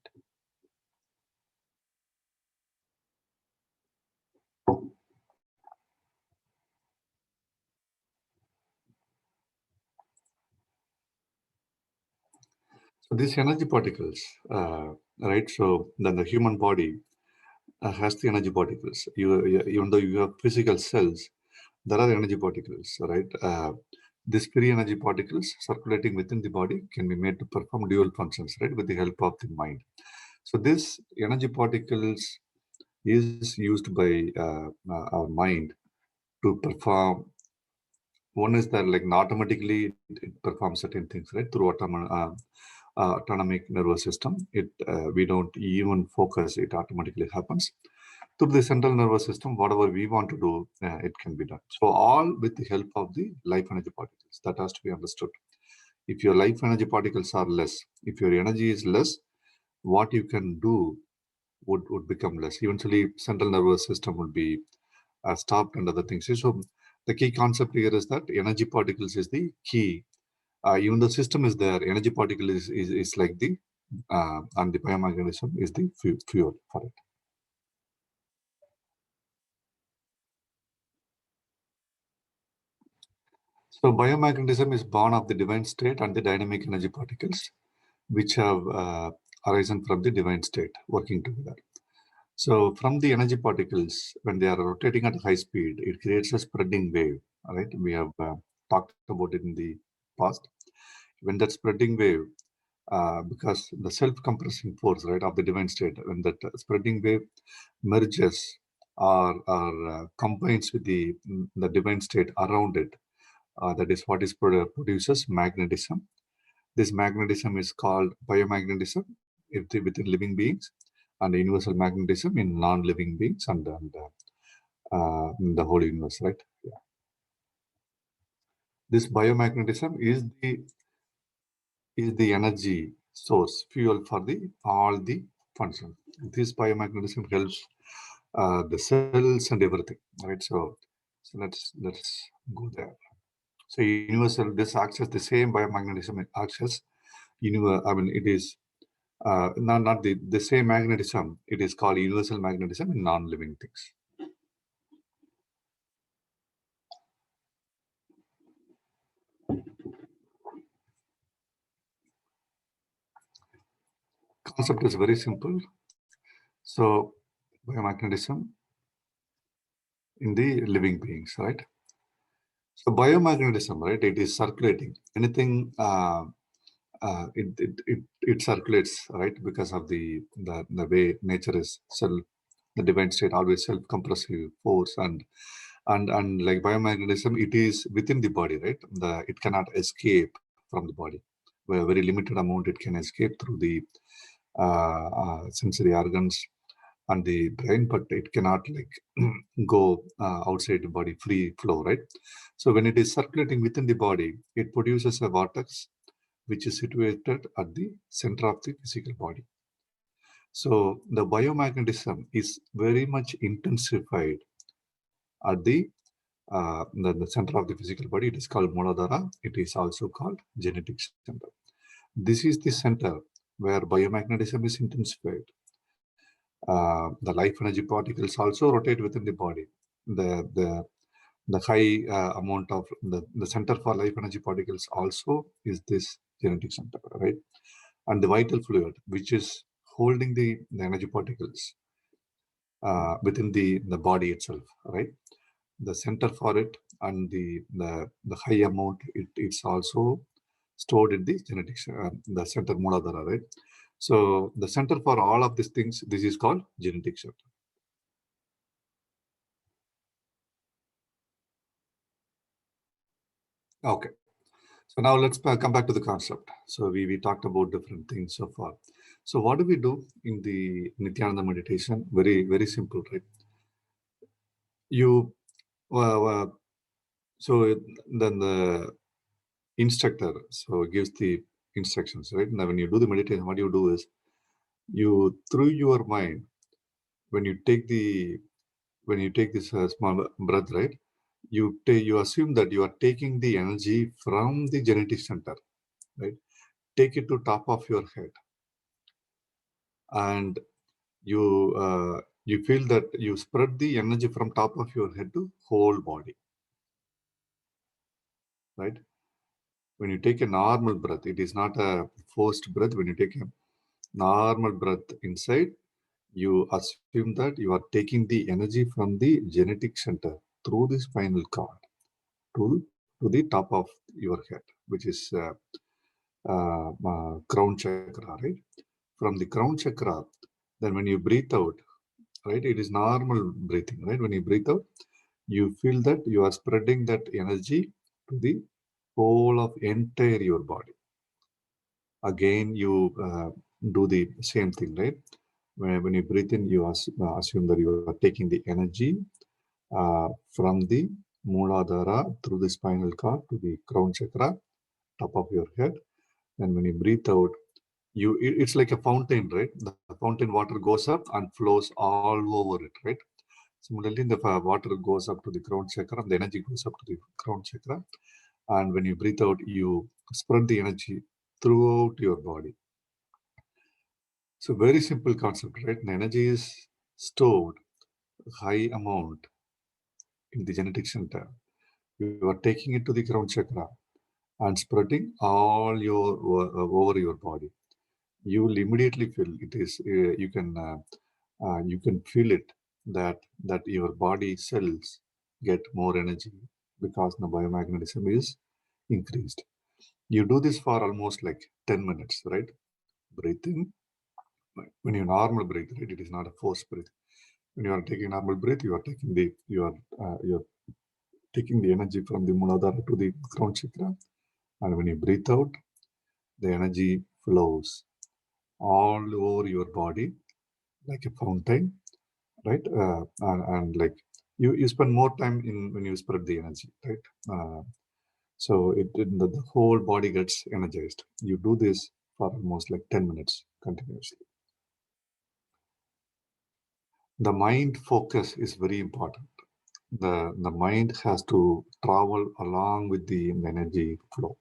So these energy particles, right? So then the human body has the energy particles. Even though you have physical cells, there are energy particles, right? These free energy particles circulating within the body can be made to perform dual functions, right, with the help of the mind. So this energy particles is used by our mind to perform. One is that like automatically it performs certain things, right, through autonomic nervous system. It we don't even focus; it automatically happens through the central nervous system. Whatever we want to do, it can be done. So all with the help of the life energy particles. That has to be understood. If your life energy particles are less, if your energy is less, what you can do would become less. Eventually, central nervous system would be stopped and other things. So the key concept here is that energy particles is the key. Even the system is there, energy particle is like the and the biomagnetism is the fuel for it. So biomagnetism is born of the divine state and the dynamic energy particles, which have arisen from the divine state working together. So from the energy particles, when they are rotating at high speed, it creates a spreading wave. All right, we have talked about it in the past. When that spreading wave, because the self-compressing force, right, of the divine state, when that spreading wave merges or combines with the divine state around it, that is what is produces magnetism. This magnetism is called biomagnetism within living beings, and universal magnetism in non-living beings in the whole universe, right? Yeah. This biomagnetism is the energy source, fuel for the all the functions. This biomagnetism helps the cells and everything, right? So let's go there. So universal, this acts as the same biomagnetism acts as I mean, it is not the same magnetism. It is called universal magnetism in non-living things. Concept is very simple. So biomagnetism in the living beings, right? So biomagnetism, right? It is circulating. Anything it circulates, right, because of the way nature is self, the divine state always self-compressive force, and like biomagnetism, it is within the body, right? It cannot escape from the body. Where a very limited amount it can escape through the sensory organs and the brain, but it cannot like go outside the body, free flow, right? So when it is circulating within the body, it produces a vortex which is situated at the center of the physical body. So the biomagnetism is very much intensified at the center of the physical body. It is called Muladhara. It is also called genetic center. This is the center where biomagnetism is intensified. The life energy particles also rotate within the body. The the the high amount of the center for life energy particles also is this genetic center, right? And the vital fluid, which is holding the energy particles within the body itself, right? The center for it and the high amount, it's also stored in the genetics, the center Muladhara, right? So the center for all of these things, this is called genetic center. Okay. So now let's come back to the concept. So we talked about different things so far. So what do we do in the Nithyananda meditation? Very, very simple, right? You, so then the instructor so gives the instructions, right? Now when you do the meditation, what you do is you, through your mind, when you take this small breath, right? You assume that you are taking the energy from the genetic center, right? Take it to top of your head, and you feel that you spread the energy from top of your head to whole body, right? When you take a normal breath, it is not a forced breath. When you take a normal breath inside, you assume that you are taking the energy from the genetic center through the spinal cord to the top of your head, which is crown chakra, right? From the crown chakra, then when you breathe out, right, it is normal breathing, right? When you breathe out, you feel that you are spreading that energy to the whole of entire your body. Again, you do the same thing, right? When you breathe in, you assume that you are taking the energy from the Muladhara through the spinal cord to the crown chakra, top of your head. And when you breathe out, it's like a fountain, right? The fountain water goes up and flows all over it, right? Similarly, the water goes up to the crown chakra, the energy goes up to the crown chakra. And when you breathe out, you spread the energy throughout your body. So very simple concept, right? The energy is stored high amount in the genetic center. You are taking it to the crown chakra and spreading all your over your body. You will immediately feel it is. You can feel it that your body cells get more energy because the biomagnetism is increased. You do this for almost like 10 minutes, right? Breathe in. When you normal breathe, right? It is not a forced breath. When you are taking normal breath, you are taking the energy from the Muladhara to the crown chakra, and when you breathe out, the energy flows all over your body like a fountain, right? And like you spend more time in when you spread the energy, right? So the whole body gets energized. You do this for almost like 10 minutes continuously. The mind focus is very important. The mind has to travel along with the energy flow,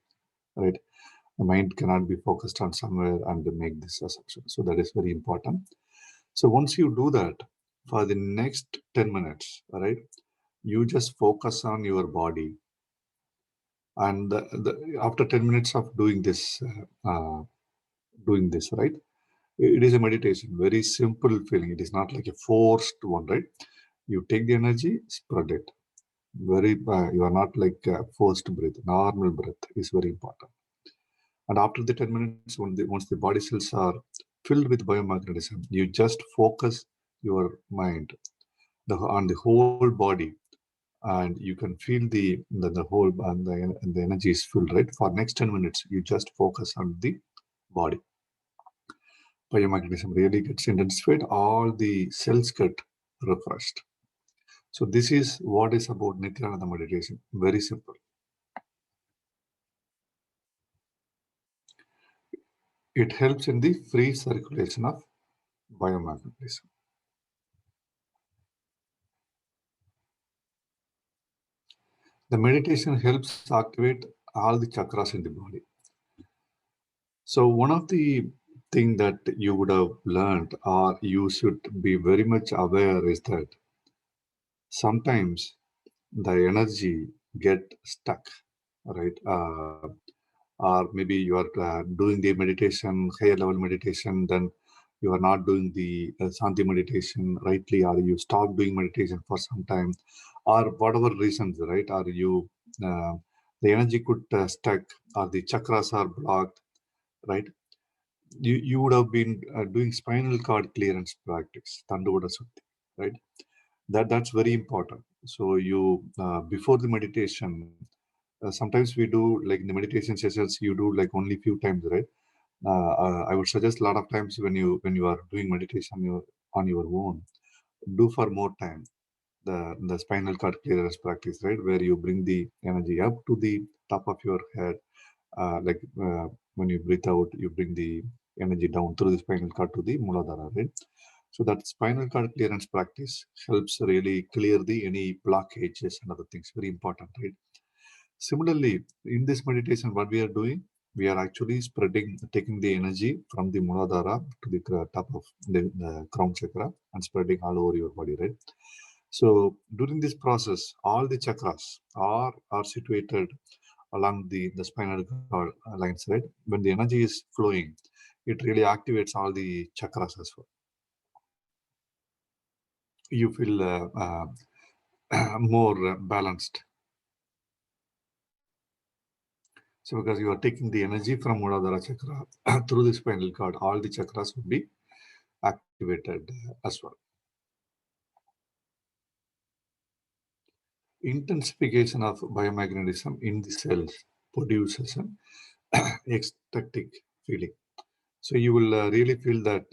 right? The mind cannot be focused on somewhere and make this assumption. So that is very important. So once you do that for the next 10 minutes, right, you just focus on your body. And after 10 minutes of doing this, right, it is a meditation, very simple feeling. It is not like a forced one, right? You take the energy, spread it. You are not like forced breath. Normal breath is very important. And after the 10 minutes, once the body cells are filled with biomagnetism, you just focus your mind on the whole body, and you can feel the whole and the energy is full, right? For next 10 minutes, you just focus on the body. Biomagnetism really gets intensified, all the cells get refreshed. So this is what is about Nithyananda meditation. Very simple. It helps in the free circulation of biomagnetism. The meditation helps activate all the chakras in the body. So one of the thing that you would have learned or you should be very much aware is that sometimes the energy get stuck, right? Or maybe you are doing the meditation, higher level meditation, then you are not doing the Santi meditation rightly, or you stop doing meditation for some time, or whatever reasons, right? Or you, the energy could stuck, or the chakras are blocked, right? You would have been doing spinal cord clearance practice, Tanduvoda Sutti, right? That's very important. So you, before the meditation, sometimes we do like in the meditation sessions, you do like only few times, right? I would suggest a lot of times when you are doing meditation on your own, do for more time the spinal cord clearance practice, right? Where you bring the energy up to the top of your head, when you breathe out, you bring the energy down through the spinal cord to the Muladhara, right? So that spinal cord clearance practice helps really clear the any blockages and other things. Very important, right? Similarly, in this meditation, what we are doing, we are actually taking the energy from the Muladhara to the top of the crown chakra and spreading all over your body, right? So during this process, all the chakras are situated along the spinal cord lines, right? When the energy is flowing, it really activates all the chakras as well. You feel more balanced. So because you are taking the energy from Muladhara chakra through the spinal cord, all the chakras will be activated as well. Intensification of biomagnetism in the cells produces an ecstatic feeling. So you will really feel that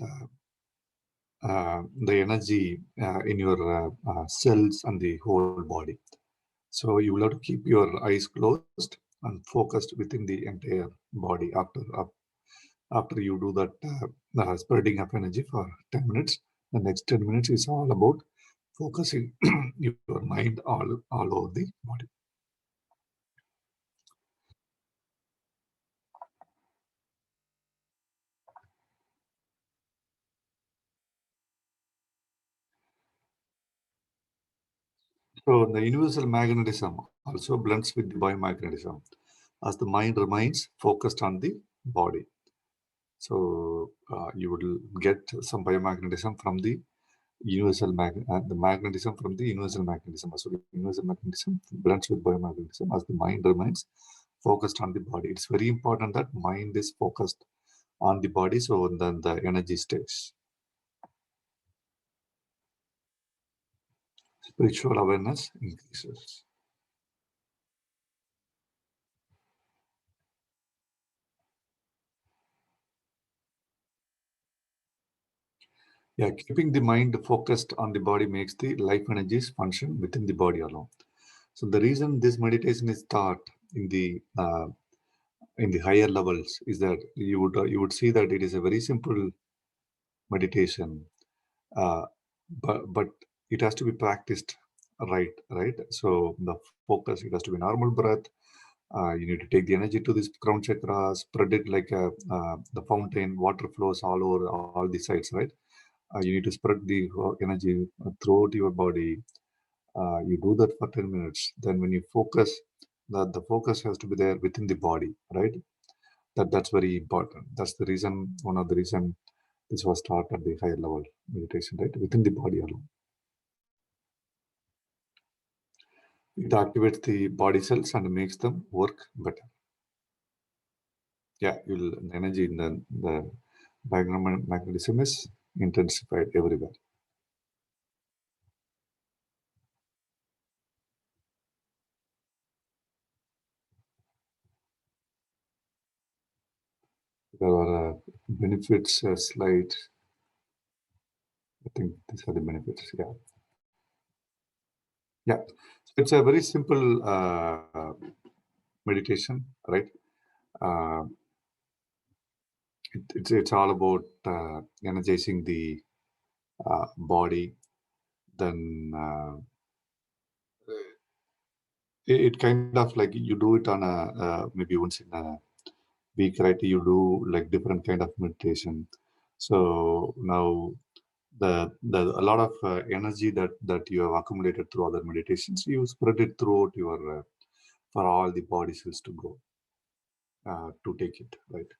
the energy in your cells and the whole body. So you will have to keep your eyes closed and focused within the entire body after you do that spreading of energy for 10 minutes. The next 10 minutes is all about focusing your mind all over the body. So the universal magnetism also blends with the biomagnetism as the mind remains focused on the body. So you will get some biomagnetism from the the magnetism from the universal magnetism. So the universal magnetism blends with biomagnetism as the mind remains focused on the body. It's very important that mind is focused on the body, so then the energy stays. Spiritual awareness increases. Yeah, keeping the mind focused on the body makes the life energies function within the body alone. So the reason this meditation is taught in the higher levels is that you would see that it is a very simple meditation, uh, but it has to be practiced right. So the focus, it has to be normal breath. You need to take the energy to this crown chakra, spread it like the fountain. Water flows all over all the sides, right? You need to spread the energy throughout your body. You do that for 10 minutes. Then when you focus, the focus has to be there within the body, right? That's very important. That's the reason, one of the reason this was taught at the higher level meditation, right? Within the body alone. It activates the body cells and makes them work better. yeah, you'll the energy in the biomagnetism is intensified everywhere. There are benefits slide. I think these are the benefits. Yeah, yeah. So it's a very simple meditation, right? Uh, it's all about energizing the body. Then it kind of like you do it on a maybe once in a week, right? You do like different kind of meditation. So now the a lot of energy that you have accumulated through other meditations, you spread it throughout your for all the body cells to go to take it, right?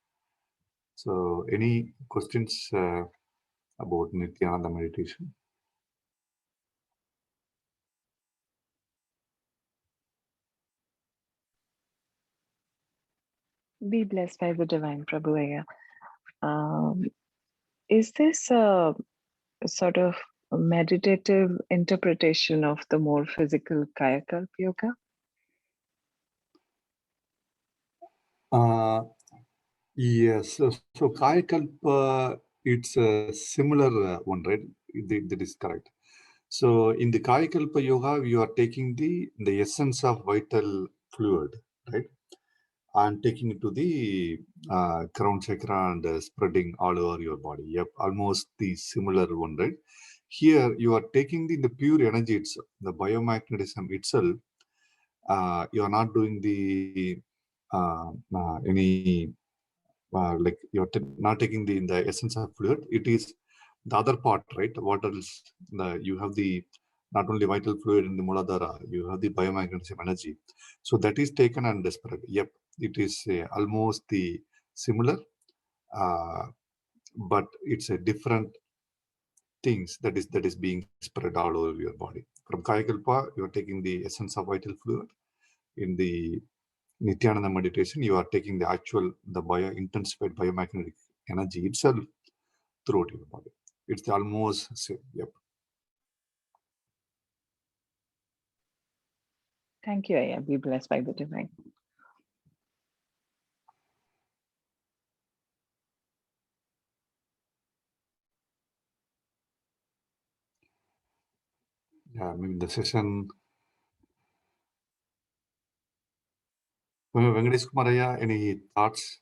So any questions about Nithyananda meditation? Be blessed by the divine Prabhu. Um, is this a sort of meditative interpretation of the more physical Kayakalpa yoga? uh, yes, so Kayakalpa, it's a similar one, right? That is correct. So in the Kayakalpa yoga, you are taking the essence of vital fluid, right? And taking it to the crown chakra and spreading all over your body. Yep, almost the similar one, right? Here you are taking the pure energy itself, the biomagnetism itself. You are not doing the any like you're not taking the essence of fluid. It is the other part, right? What else? You have the not only vital fluid in the Muladhara, you have the biomagnetism energy. So that is taken and spread. Yep, it is almost the similar, uh, but it's a different things that is being spread all over your body. From Kayakalpa, you are taking the essence of vital fluid. In the Nithyananda meditation, you are taking the actual, the intensified biomagnetic energy itself throughout your body. It's almost same. Yep. Thank you, Aya. Be blessed by the divine. Yeah, I mean the session. Venkatesh Kumaraya, any thoughts,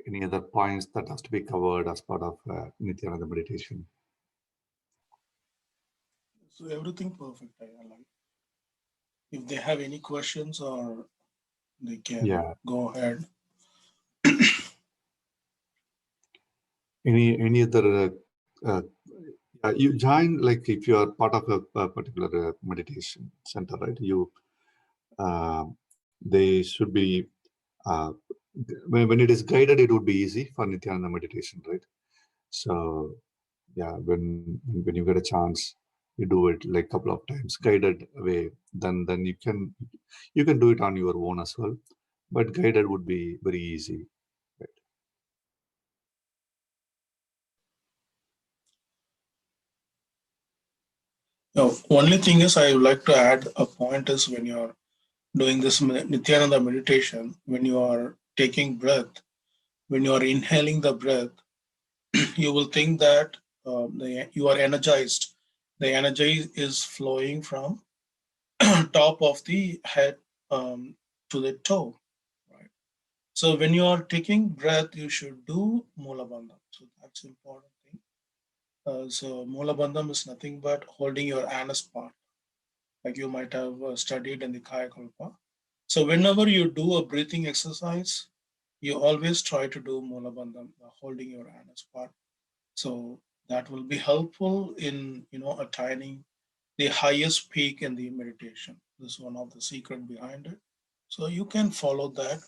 any other points that has to be covered as part of Nithyananda meditation? So everything perfect. I like. If they have any questions, or they can Yeah. go ahead. Any other? You join like if you are part of a particular meditation center, right? You they should be uh, when it is guided, it would be easy for Nithyananda meditation, right? So yeah, when you get a chance, you do it like couple of times, guided way. Then you can do it on your own as well, but guided would be very easy. Right? Now, only thing is, I would like to add a point is when you are doing this Nityananda meditation, when you are taking breath, when you are inhaling the breath, you will think that you are energized. The energy is flowing from top of the head to the toe, right? So when you are taking breath, you should do Mula Bandham. So that's important thing. So Mula Bandham is nothing but holding your anus part, like you might have studied in the Kaya Kalpa. So whenever you do a breathing exercise, you always try to do Mula Bandham, holding your anus part. So that will be helpful in attaining the highest peak in the meditation. This is one of the secret behind it. So you can follow that.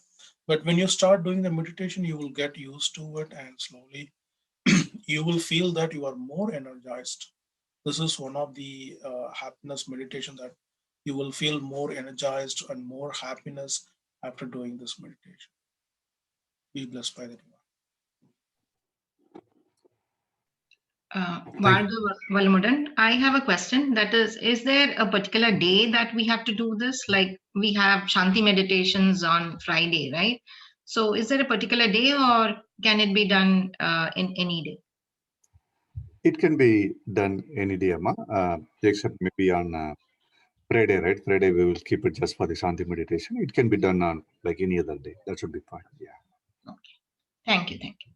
But when you start doing the meditation, you will get used to it, and slowly you will feel that you are more energized. This is one of the happiness meditation, that you will feel more energized and more happiness after doing this meditation. Be blessed by the divine. Valmudan, I have a question. That is there a particular day that we have to do this? Like we have Shanti meditations on Friday, right? So is there a particular day or can it be done in any day? It can be done any day, Amma, except maybe on Friday, right? Friday we will keep it just for the Shanti meditation. It can be done on like any other day. That should be fine. Yeah. Okay. Thank you. Thank you.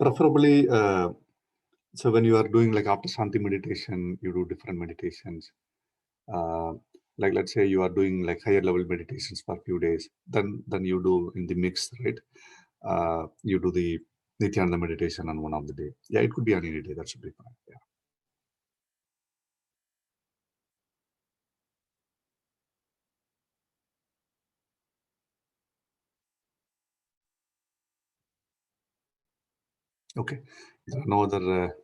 Preferably, so when you are doing like after Shanti meditation, you do different meditations. Like let's say you are doing like higher level meditations for a few days, then you do in the mix, right? You do the Nithyananda meditation on one of the day. Yeah, it could be on any day. That should be fine. Yeah. Okay. There are no other.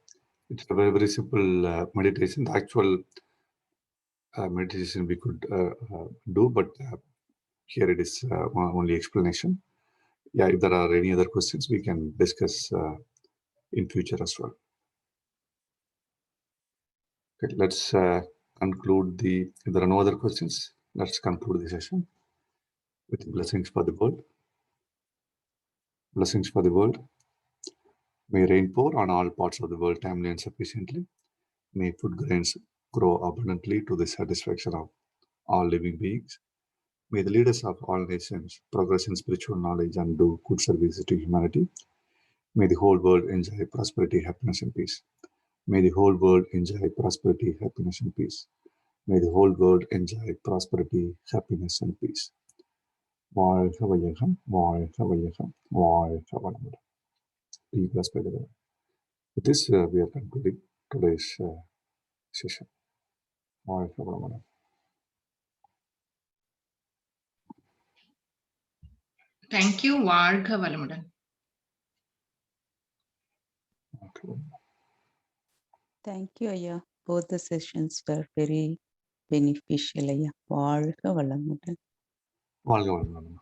It's a very very simple meditation. The actual meditation we could do, but here it is only explanation. Yeah, if there are any other questions, we can discuss in future as well. Okay, let's conclude the. If there are no other questions, let's conclude the session with blessings for the world. Blessings for the world. May rain pour on all parts of the world timely and sufficiently. May food grains grow abundantly to the satisfaction of all living beings. May the leaders of all nations progress in spiritual knowledge and do good service to humanity. May the whole world enjoy prosperity, happiness, and peace. May the whole world enjoy prosperity, happiness, and peace. May the whole world enjoy prosperity, happiness, and peace. வாழ்க வையகம், வாழ்க வையகம், வாழ்க வளமுடன். Be blessed by the Lord. With this, we are concluding today's session. வாழ்க வளமுடன். Thank you, Varga Valmudan. வாழ்க வளமுடன். Thank you, Aya. Both the sessions were very beneficial, Aya. வாழ்க வளமுடன். வாழ்க வளமுடன்.